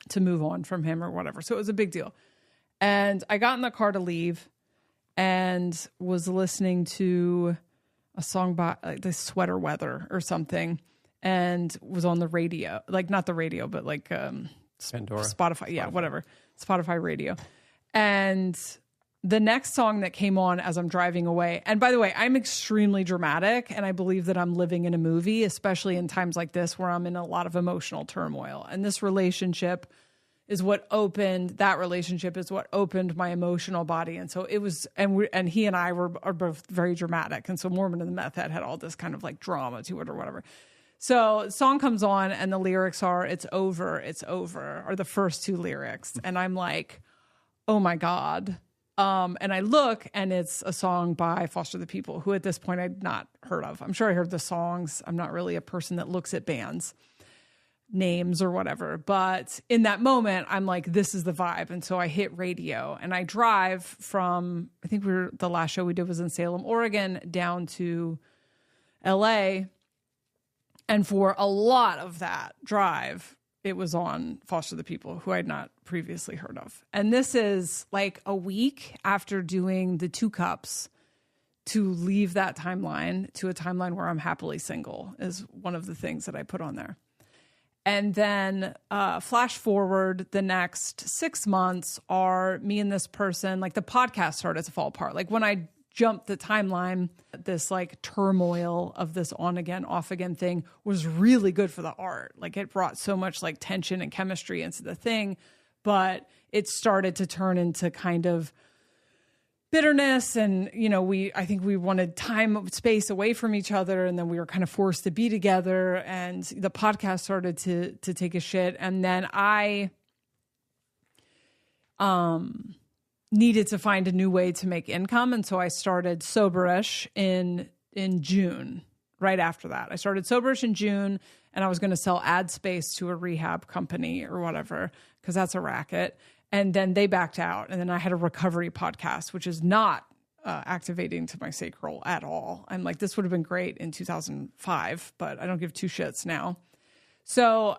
to move on from him or whatever. So it was a big deal. And I got in the car to leave and was listening to a song by like the Sweater Weather or something, and was on the radio, like not the radio, but like Spotify. Yeah, whatever. Spotify radio. And the next song that came on as I'm driving away, and by the way, I'm extremely dramatic and I believe that I'm living in a movie, especially in times like this where I'm in a lot of emotional turmoil. And this relationship is what opened my emotional body. And so it was, and he and I are both very dramatic. And so Mormon and the Meth Head had all this kind of like drama to it or whatever. So the song comes on and the lyrics are, it's over, are the first 2 lyrics. And I'm like, oh my God. And I look and it's a song by Foster the People, who at this point I'd not heard of. I'm sure I heard the songs. I'm not really a person that looks at bands names or whatever. But in that moment, I'm like, this is the vibe. And so I hit radio and I drive from, I think the last show we did was in Salem, Oregon, down to LA. And for a lot of that drive, it was on Foster the People, who I'd not previously heard of. And this is like a week after doing the 2 cups to leave that timeline to a timeline where I'm happily single is one of the things that I put on there. And then flash forward, the next 6 months are me and this person, like the podcast started to fall apart. Like when I jumped the timeline, this like turmoil of this on again, off again thing was really good for the art. Like it brought so much like tension and chemistry into the thing, but it started to turn into kind of bitterness. And, you know, I think we wanted time, space away from each other. And then we were kind of forced to be together and the podcast started to take a shit. And then I, needed to find a new way to make income. And so I started Soberish in June, right after that. I started Soberish in June, and I was going to sell ad space to a rehab company or whatever, because that's a racket. And then they backed out. And then I had a recovery podcast, which is not activating to my sacral at all. I'm like, this would have been great in 2005, but I don't give two shits now. So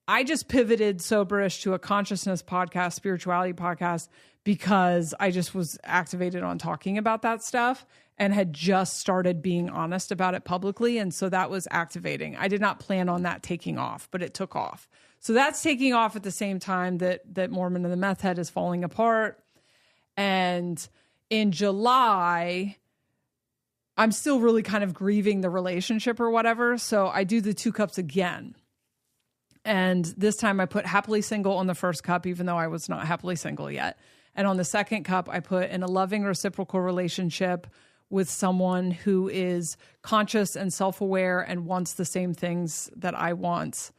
I just pivoted Soberish to a consciousness podcast, spirituality podcast, because I just was activated on talking about that stuff and had just started being honest about it publicly. And so that was activating. I did not plan on that taking off, but it took off. So that's taking off at the same time that Mormon and the Meth Head is falling apart. And in July, I'm still really kind of grieving the relationship or whatever. So I do the 2 cups again. And this time I put happily single on the first cup, even though I was not happily single yet. And on the second cup, I put in a loving reciprocal relationship with someone who is conscious and self-aware and wants the same things that I want.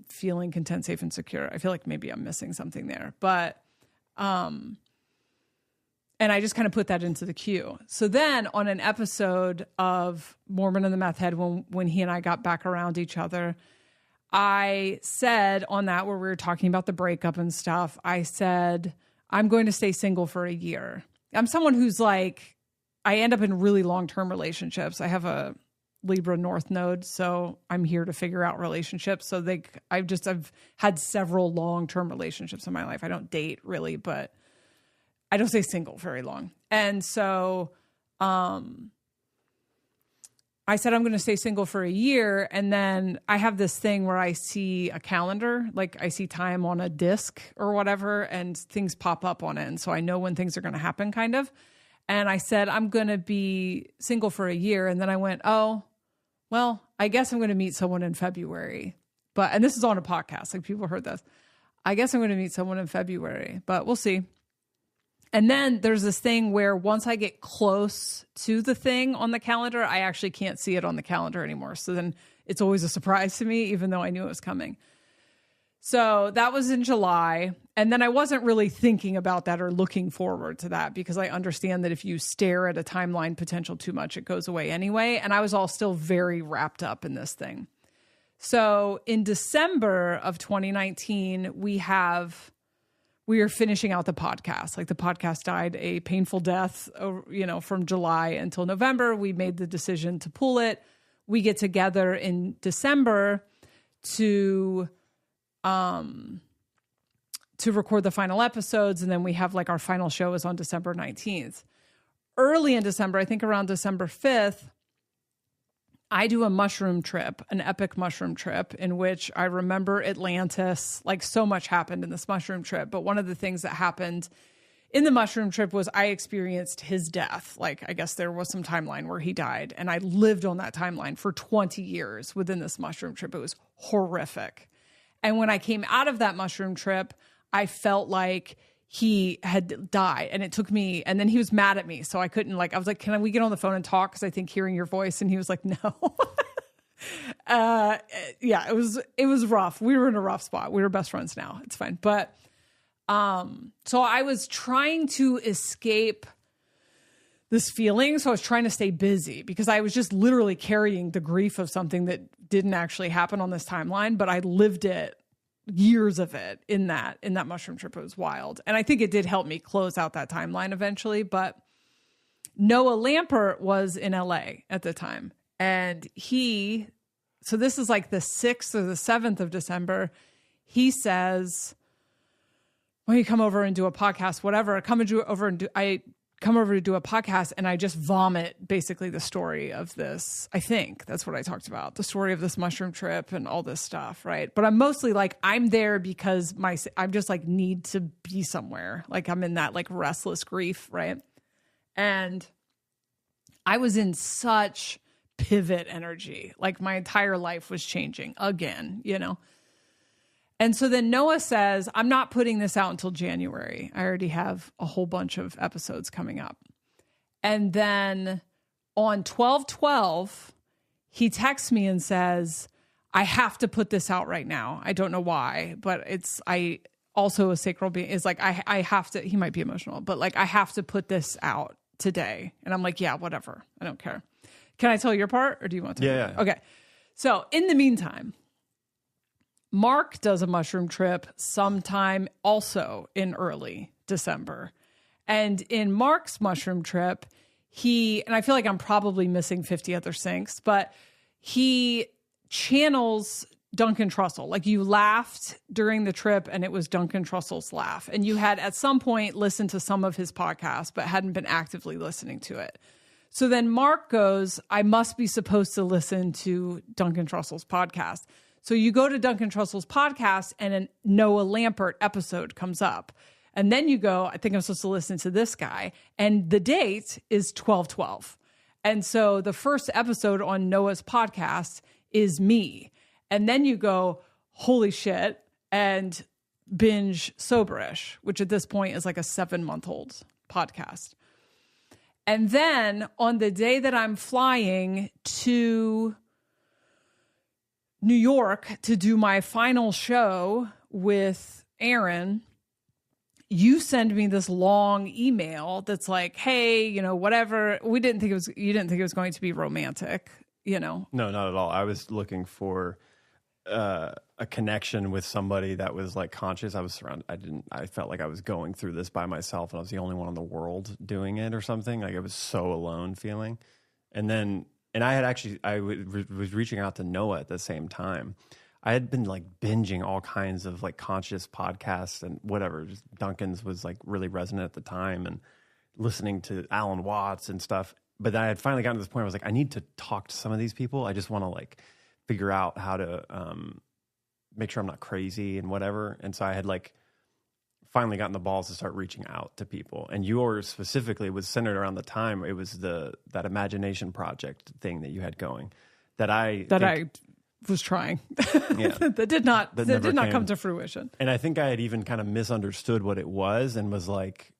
Feeling content, safe, and secure. I feel like maybe I'm missing something there, but, and I just kind of put that into the queue. So then on an episode of Mormon and the Meth Head, when he and I got back around each other, I said on that, where we were talking about the breakup and stuff, I said, I'm going to stay single for a year. I'm someone who's like, I end up in really long-term relationships. I have a Libra North node, so I'm here to figure out relationships. So I've had several long-term relationships in my life. I don't date really, but I don't stay single very long. And so I said I'm going to stay single for a year. And then I have this thing where I see a calendar, like I see time on a disc or whatever, and things pop up on it. And so I know when things are going to happen, kind of. And I said, I'm going to be single for a year. And then I went, oh, well, I guess I'm going to meet someone in February. And this is on a podcast, like people heard this. I guess I'm going to meet someone in February, but we'll see. And then there's this thing where once I get close to the thing on the calendar, I actually can't see it on the calendar anymore. So then it's always a surprise to me, even though I knew it was coming. So that was in July. And then I wasn't really thinking about that or looking forward to that, because I understand that if you stare at a timeline potential too much, it goes away anyway. And I was all still very wrapped up in this thing. So in December of 2019, we are finishing out the podcast. Like the podcast died a painful death, from July until November. We made the decision to pull it. We get together in December to record the final episodes. And then we have like our final show is on December 19th. Early in December, I think around December 5th, I do a mushroom trip, an epic mushroom trip in which I remember Atlantis. Like so much happened in this mushroom trip. But one of the things that happened in the mushroom trip was I experienced his death. Like, I guess there was some timeline where he died, and I lived on that timeline for 20 years within this mushroom trip. It was horrific. And when I came out of that mushroom trip, I felt like he had died, and it took me, and then he was mad at me. So I couldn't I was like, can we get on the phone and talk? Cause I think hearing your voice, and he was like, no. Yeah, it was rough. We were in a rough spot. We were best friends now. It's fine. But, so I was trying to escape this feeling. So I was trying to stay busy because I was just literally carrying the grief of something that didn't actually happen on this timeline, but I lived it, years of it in that mushroom trip. It was wild. And I think it did help me close out that timeline eventually. But Noah Lampert was in LA at the time. And so this is like the 6th or the 7th of December. He says, well, you come over and do a podcast, whatever. I come over to do a podcast, and I just vomit basically the story of this. I think that's what I talked about, the story of this mushroom trip and all this stuff, right? But I'm mostly like, I'm there because I'm just like need to be somewhere. Like I'm in that like restless grief, right? And I was in such pivot energy. Like my entire life was changing again, And so then Noah says, I'm not putting this out until January. I already have a whole bunch of episodes coming up. And then on 12/12, he texts me and says, I have to put this out right now. I don't know why, but also a sacral being, is like, I have to, he might be emotional, but like, I have to put this out today. And I'm like, yeah, whatever. I don't care. Can I tell your part or do you want to? Yeah. Okay. So in the meantime, Mark does a mushroom trip sometime also in early December. And in Mark's mushroom trip, and I feel like I'm probably missing 50 other syncs, but he channels Duncan Trussell. Like, you laughed during the trip and it was Duncan Trussell's laugh. And you had at some point listened to some of his podcasts, but hadn't been actively listening to it. So then Mark goes, I must be supposed to listen to Duncan Trussell's podcast. So you go to Duncan Trussell's podcast and a Noah Lampert episode comes up. And then you go, I think I'm supposed to listen to this guy. And the date is 12/12. And so the first episode on Noah's podcast is me. And then you go, holy shit, and binge Soberish, which at this point is like a 7-month-old podcast. And then on the day that I'm flying to New York to do my final show with Aaron, you send me this long email that's like, hey, you know, whatever. You didn't think it was going to be romantic, you know? No, not at all. I was looking for a connection with somebody that was like conscious. I was surrounded. I felt like I was going through this by myself and I was the only one in the world doing it or something. Like, I was so alone feeling. And I was reaching out to Noah at the same time. I had been like binging all kinds of like conscious podcasts and whatever. Just Duncan's was like really resonant at the time, and listening to Alan Watts and stuff. But I had finally gotten to this point where I was like, I need to talk to some of these people. I just want to like figure out how to make sure I'm not crazy and whatever. And so I had like finally gotten the balls to start reaching out to people. And yours specifically was centered around the time it was that imagination project thing that you had going I was trying. Yeah. that did not come to fruition. And I think I had even kind of misunderstood what it was and was like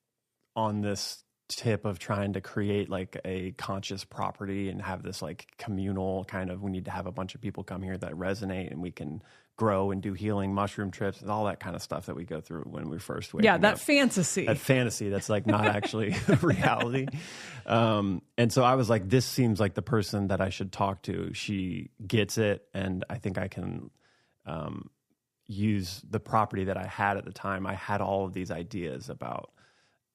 on this tip of trying to create like a conscious property and have this like communal kind of, we need to have a bunch of people come here that resonate and we can grow and do healing mushroom trips and all that kind of stuff that we go through when we first wake up. That fantasy that's like not actually reality. And so I was like, this seems like the person that I should talk to. She gets it. And I think I can use the property that I had at the time. I had all of these ideas about,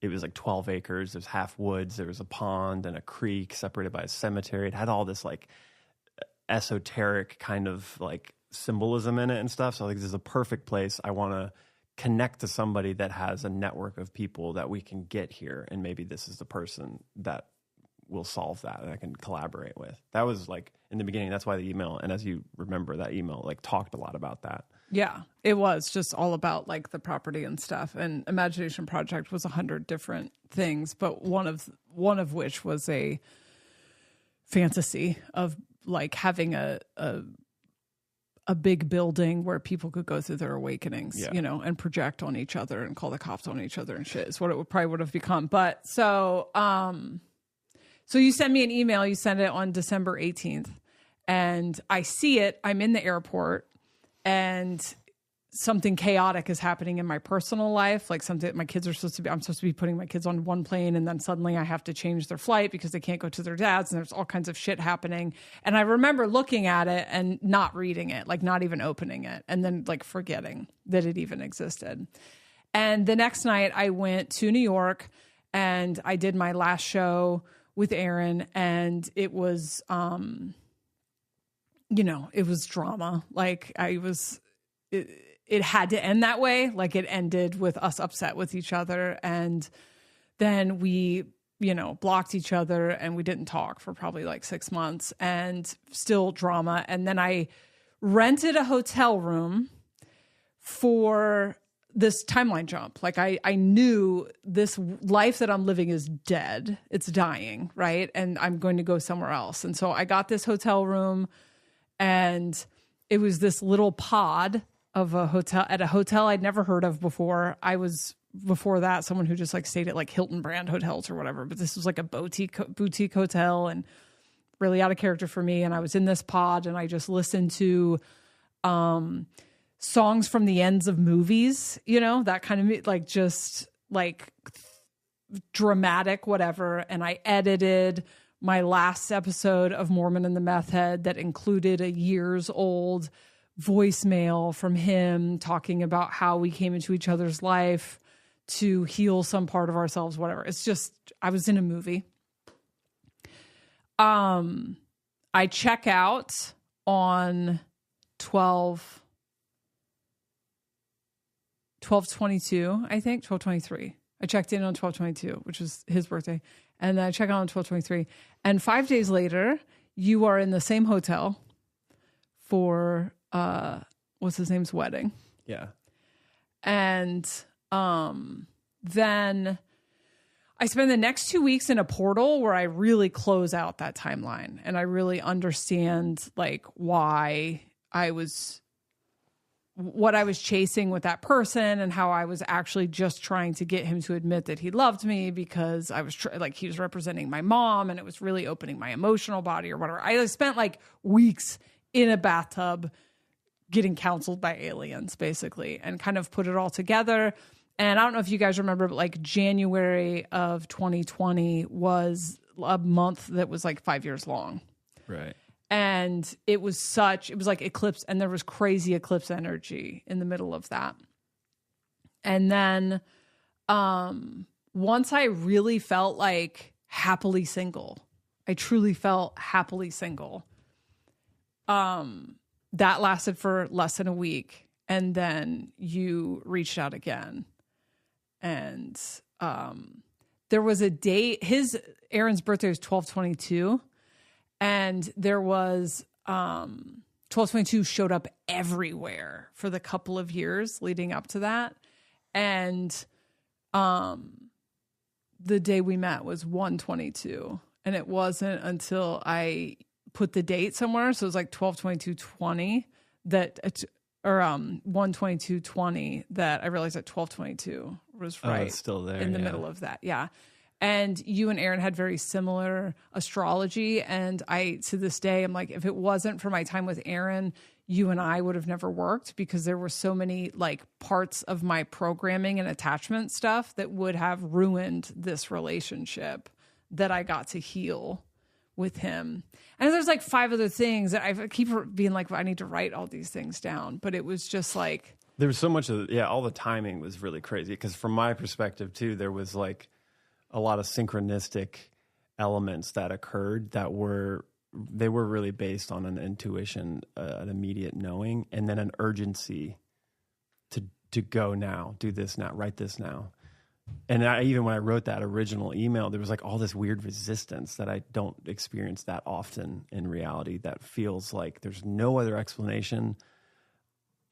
it was like 12 acres. There's half woods. There was a pond and a creek separated by a cemetery. It had all this like esoteric kind of like symbolism in it and stuff. So like, this is a perfect place. I want to connect to somebody that has a network of people that we can get here. And maybe this is the person that will solve that and I can collaborate with. That was like in the beginning. That's why the email. And as you remember, that email like talked a lot about that. Yeah, it was just all about like the property and stuff. And Imagination Project was 100 different things, but one of which was a fantasy of like having a big building where people could go through their awakenings, you know, and project on each other and call the cops on each other and shit is what it probably would have become. But so you send me an email, you send it on December 18th and I see it. I'm in the airport and something chaotic is happening in my personal life. Like I'm supposed to be putting my kids on one plane and then suddenly I have to change their flight because they can't go to their dad's and there's all kinds of shit happening. And I remember looking at it and not reading it, like not even opening it and then like forgetting that it even existed. And the next night I went to New York and I did my last show with Aaron and it was, it was drama. Like it had to end that way. Like it ended with us upset with each other. And then we, blocked each other and we didn't talk for probably like 6 months and still drama. And then I rented a hotel room for this timeline jump. Like I knew this life that I'm living is dead. It's dying. Right. And I'm going to go somewhere else. And so I got this hotel room and it was this little pod of a hotel I'd never heard of before. I was before that someone who just like stayed at like Hilton brand hotels or whatever, but this was like a boutique hotel and really out of character for me. And I was in this pod and I just listened to songs from the ends of movies, that kind of like just like dramatic, whatever. And I edited my last episode of Mormon and the Meth Head that included a years old voicemail from him talking about how we came into each other's life to heal some part of ourselves, whatever. It's just, I was in a movie. I check out on 12/22, I think, 12/23. I checked in on 12/22, which was his birthday. And then I check out on 12/23. And 5 days later, you are in the same hotel for, what's his name's wedding. Yeah. And then I spend the next 2 weeks in a portal where I really close out that timeline. And I really understand like why what I was chasing with that person and how I was actually just trying to get him to admit that he loved me because I was he was representing my mom and it was really opening my emotional body or whatever. I spent like weeks in a bathtub getting counseled by aliens basically and kind of put it all together. And I don't know if you guys remember, but like January of 2020 was a month that was like 5 years long. Right. And it was like eclipse, and there was crazy eclipse energy in the middle of that. And then once I really felt like happily single, I truly felt happily single. That lasted for less than a week. And then you reached out again. And there was a date, Aaron's birthday was 12/22. And there was 12/22 showed up everywhere for the couple of years leading up to that. And the day we met was 1/22. And it wasn't until I put the date somewhere. So it was like 12/22/20 or 1/22/20 that I realized that 12/22 was right. It's still there in the middle of that. Yeah. And you and Aaron had very similar astrology. And to this day, I'm like, if it wasn't for my time with Aaron, you and I would have never worked because there were so many like parts of my programming and attachment stuff that would have ruined this relationship that I got to heal with him. And there's like 5 other things that I keep being like, well, I need to write all these things down. But it was just like, there was so much of all the timing was really crazy. Because from my perspective too, there was like a lot of synchronistic elements that occurred that were really based on an intuition, an immediate knowing, and then an urgency to go now, do this now, write this now. And even when I wrote that original email, there was like all this weird resistance that I don't experience that often in reality. That feels like there's no other explanation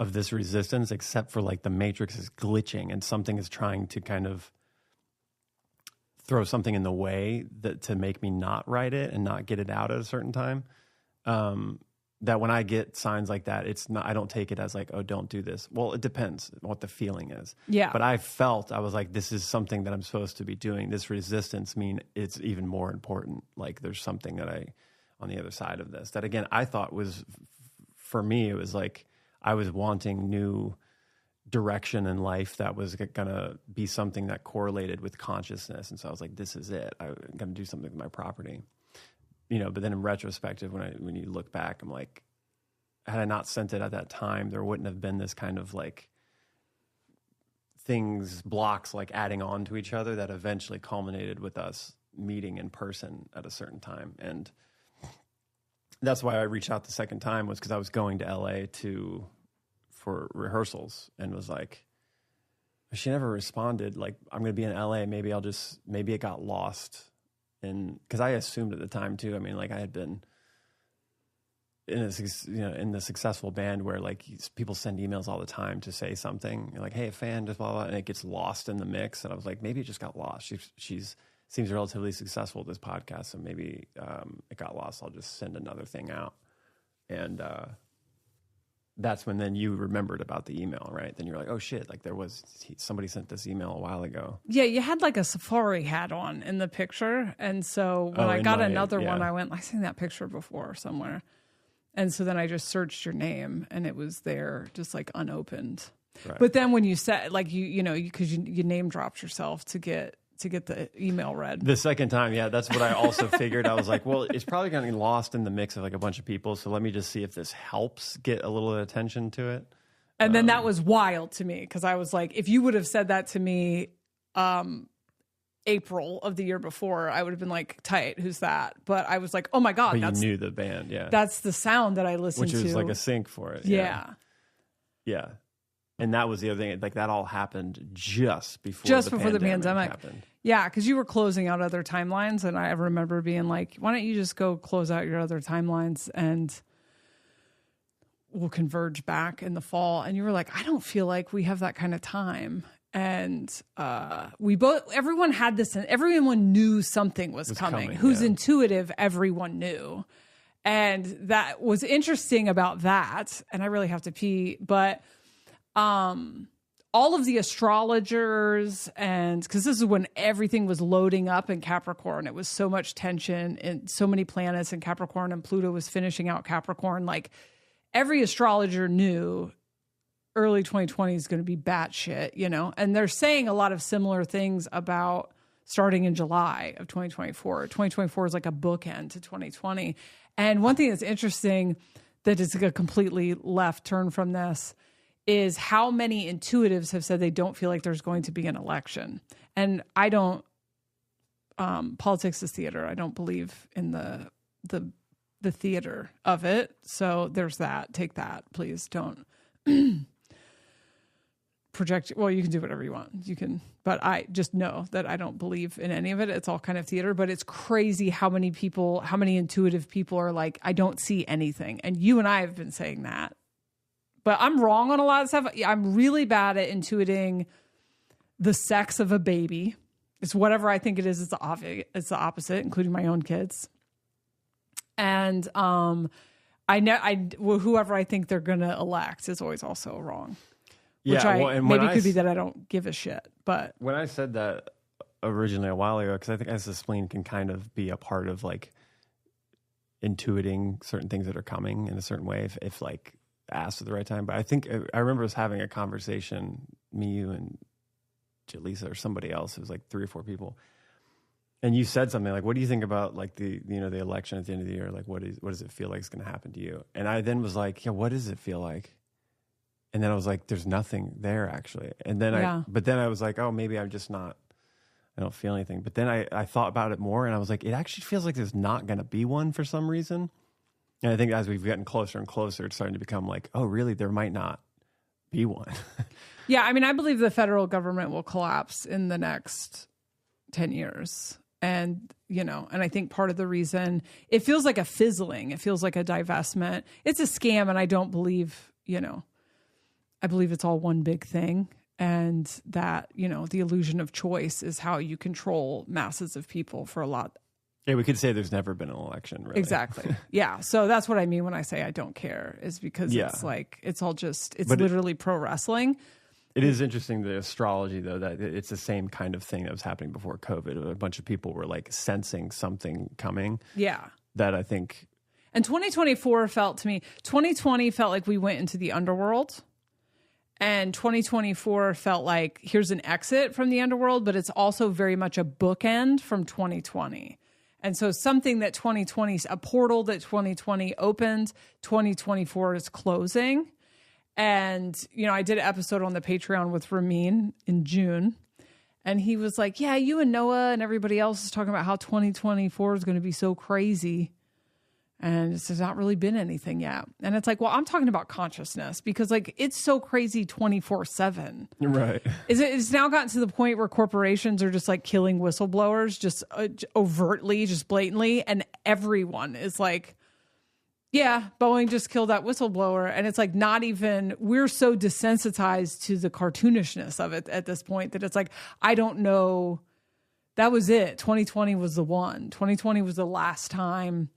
of this resistance except for like the matrix is glitching and something is trying to kind of throw something in the way to make me not write it and not get it out at a certain time. That when I get signs like that, I don't take it as like, oh, don't do this. Well, it depends what the feeling is. Yeah. But I was like, this is something that I'm supposed to be doing. This resistance it's even more important. Like there's something that on the other side of this that again, I thought was, for me, it was like, I was wanting new direction in life that was going to be something that correlated with consciousness. And so I was like, this is it. I'm going to do something with my property, but then in retrospective, when you look back, I'm like, had I not sent it at that time, there wouldn't have been this kind of like blocks like adding on to each other that eventually culminated with us meeting in person at a certain time. And that's why I reached out the second time was because I was going to LA for rehearsals and was like, she never responded. Like, I'm going to be in LA. Maybe it got lost. And because I assumed at the time too, I mean, like I had been in the successful band where like people send emails all the time to say something. You're like, hey, a fan, just blah, blah, and it gets lost in the mix. And I was like, maybe it just got lost. She's seems relatively successful with this podcast. So maybe it got lost. I'll just send another thing out. And, that's when then you remembered about the email, right? Then you're like, oh shit, like somebody sent this email a while ago. Yeah, you had like a safari hat on in the picture. And so when I got another one, I went, I've seen that picture before somewhere. And so then I just searched your name and it was there, just like unopened. Right. But then when you said, like, you name dropped yourself to get the email read. The second time, yeah, that's what I also figured. I was like, well, it's probably getting lost in the mix of like a bunch of people. So let me just see if this helps get a little attention to it. And then that was wild to me because I was like, if you would have said that to me April of the year before, I would have been like, tight, who's that? But I was like, oh my God. But you knew the band, yeah. That's the sound that I listened to. Which was like a sync for it. Yeah. Yeah. And that was the other thing. Like that all happened just before the pandemic happened. Yeah, because you were closing out other timelines. And I remember being like, why don't you just go close out your other timelines and we'll converge back in the fall. And you were like, I don't feel like we have that kind of time. And everyone had this, and everyone knew something was coming. Who's intuitive, everyone knew. And that was interesting about that. And I really have to pee, but all of the astrologers, and because this is when everything was loading up in Capricorn, it was so much tension and so many planets in Capricorn, and Pluto was finishing out Capricorn. Like every astrologer knew early 2020 is going to be batshit, and they're saying a lot of similar things about starting in July of 2024. 2024 is like a bookend to 2020. And one thing that's interesting that is a completely left turn from this is how many intuitives have said they don't feel like there's going to be an election. And I don't, politics is theater. I don't believe in the theater of it. So there's that. Take that, please. Don't project. Well, you can do whatever you want. You can, but I just know that I don't believe in any of it. It's all kind of theater, but it's crazy how many intuitive people are like, I don't see anything. And you and I have been saying that. But I'm wrong on a lot of stuff. I'm really bad at intuiting the sex of a baby. It's whatever I think it is. It's the opposite, including my own kids. And whoever I think they're going to elect is always also wrong. Which could be that I don't give a shit. But when I said that originally a while ago, because I think as the spleen can kind of be a part of like intuiting certain things that are coming in a certain way, if like asked at the right time. But I think I remember us having a conversation, me, you, and Jaleesa or somebody else. It was like 3 or 4 people, and you said something like, "What do you think about like the election at the end of the year? Like, what does it feel like is going to happen to you?" And I then was like, "Yeah, what does it feel like?" And then I was like, "There's nothing there actually." And then I was like, "Oh, maybe I'm just not. I don't feel anything." But then I thought about it more, and I was like, "It actually feels like there's not going to be one for some reason." And I think as we've gotten closer and closer, it's starting to become like, oh, really? There might not be one. Yeah, I mean, I believe the federal government will collapse in the next 10 years. And, and I think part of the reason it feels like a fizzling, it feels like a divestment. It's a scam. And I don't believe, I believe it's all one big thing. And that, the illusion of choice is how you control masses of people for a lot. Yeah, we could say there's never been an election, really. Exactly. Yeah. So that's what I mean when I say I don't care, is because it's like, it's all just, it's literally pro wrestling. It is interesting, the astrology, though, that it's the same kind of thing that was happening before COVID. A bunch of people were like sensing something coming. Yeah. That I think. And 2020 felt like we went into the underworld. And 2024 felt like here's an exit from the underworld, but it's also very much a bookend from 2020. And so something that 2020, a portal that 2020 opened, 2024 is closing. And, I did an episode on the Patreon with Ramin in June. And he was like, yeah, you and Noah and everybody else is talking about how 2024 is going to be so crazy. And there's not really been anything yet. And it's like, well, I'm talking about consciousness because like it's so crazy 24/7. Right. It's now gotten to the point where corporations are just like killing whistleblowers, just overtly, just blatantly. And everyone is like, yeah, Boeing just killed that whistleblower. And it's like not even, we're so desensitized to the cartoonishness of it at this point that it's like, I don't know. That was it. 2020 was the one. 2020 was the last time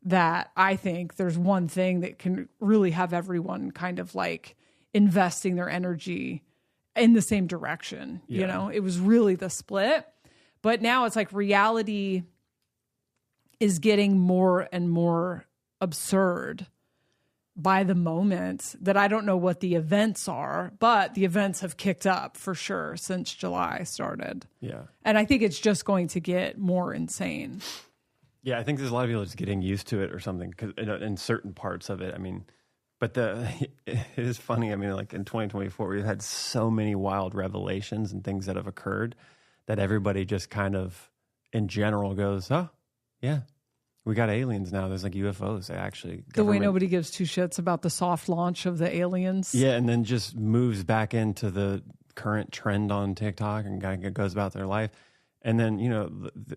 that I think there's one thing that can really have everyone kind of like investing their energy in the same direction. Yeah. It was really the split, but now it's like reality is getting more and more absurd. by the moment that I don't know what the events are, but the events have kicked up for sure since July started. Yeah. And I think it's just going to get more insane. Yeah, I think there's a lot of people just getting used to it or something, because in certain parts of it, I mean, but it is funny. I mean, like in 2024, we've had so many wild revelations and things that have occurred that everybody just kind of, in general, goes, oh, yeah, we got aliens now. There's like UFOs. They actually, the way nobody gives two shits about the soft launch of the aliens. Yeah, and then just moves back into the current trend on TikTok and goes about their life. And then,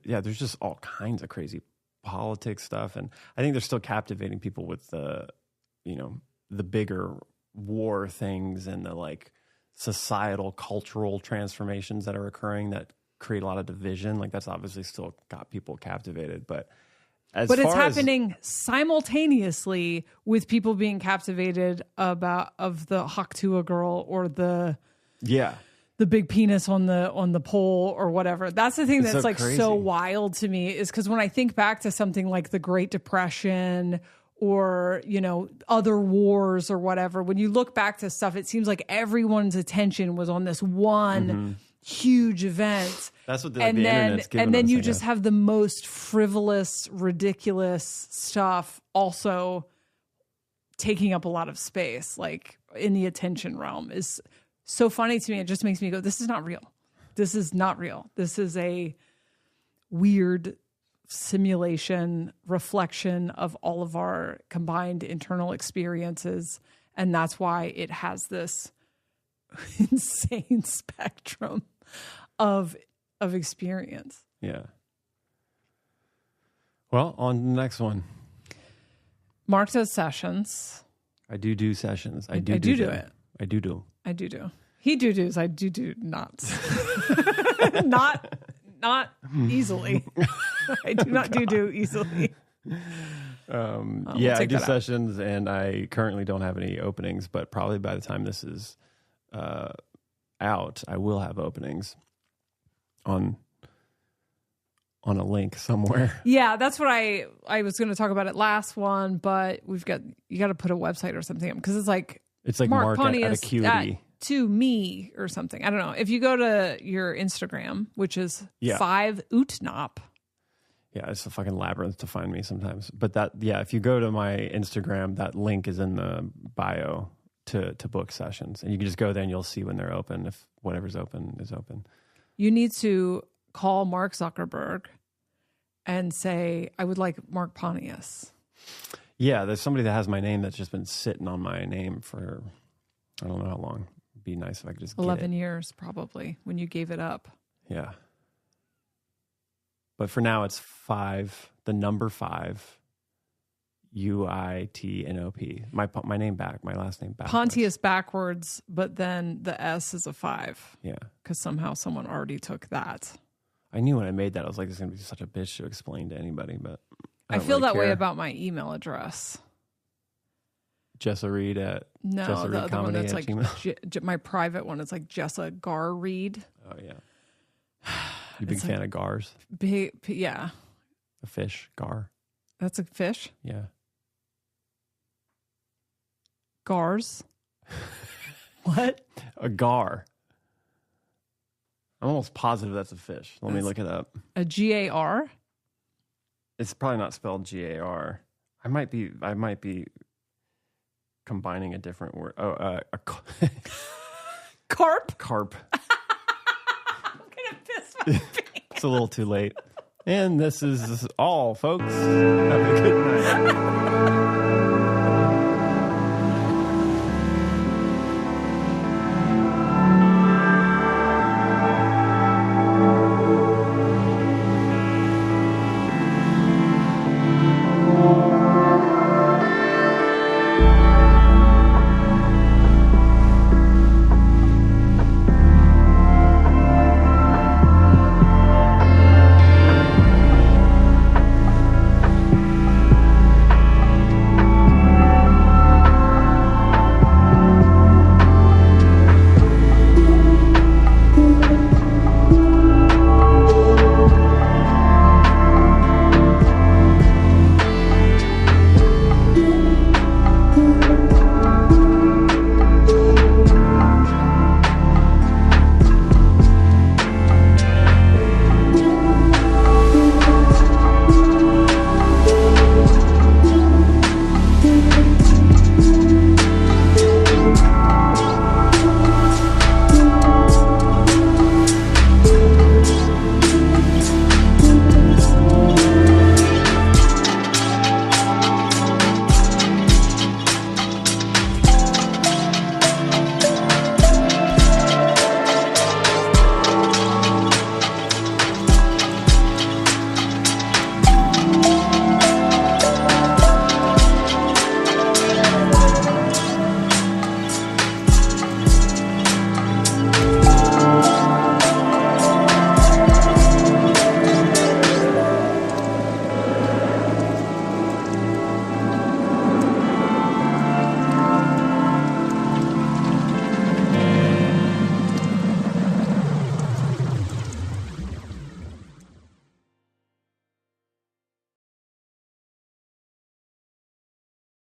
there's just all kinds of crazy politics stuff. And I think they're still captivating people with the bigger war things and the like societal, cultural transformations that are occurring that create a lot of division. Like that's obviously still got people captivated, but it's happening simultaneously with people being captivated of the Haktua girl or the big penis on the pole or whatever. That's the thing that's like crazy. So wild to me is because when I think back to something like the Great Depression or, other wars or whatever, when you look back to stuff, it seems like everyone's attention was on this one huge event. That's what the internet's giving us. And then you just have the most frivolous, ridiculous stuff also taking up a lot of space, like in the attention realm, is so funny to me. It just makes me go, this is not real. This is not real. This is a weird simulation, reflection of all of our combined internal experiences. And that's why it has this insane spectrum of experience. Yeah. Well, on to the next one. Mark does sessions. I do sessions. I do it. I do. He do-dos. I do not. not easily. I do not do easily. I do sessions, and I currently don't have any openings, but probably by the time this is out, I will have openings on a link somewhere. Yeah, that's what I was going to talk about it last one, but you got to put a website or something up because it's like Mark at Acuity. To me or something. I don't know. If you go to your Instagram, which is 5 Utnop. Yeah, it's a fucking labyrinth to find me sometimes. But if you go to my Instagram, that link is in the bio to book sessions. And you can just go there and you'll see when they're open. If whatever's open is open. You need to call Mark Zuckerberg and say, I would like Mark Pontius. Yeah, there's somebody that has my name that's just been sitting on my name for, I don't know how long. It'd be nice if I could just 11 years probably when you gave it up. Yeah. But for now it's 5, the number 5, UITNOP. My name back, my last name back. Pontius backwards, but then the S is a 5. Yeah. Because somehow someone already took that. I knew when I made that, I was like, this is going to be such a bitch to explain to anybody, but I feel that way about my email address. Jessa Reed at no, Jessa the Reed other one that's like Gmail. my private one is like Jessa Gar Reed. Oh yeah, you big fan of gars? Yeah, a fish gar. That's a fish. Yeah, gars. What? A gar. I'm almost positive that's a fish. Let me look it up. A GAR. It's probably not spelled GAR. I might be combining a different word. Oh, carp. Carp. I'm gonna piss my pants. It's a little too late. And this is all, folks. Have a good night.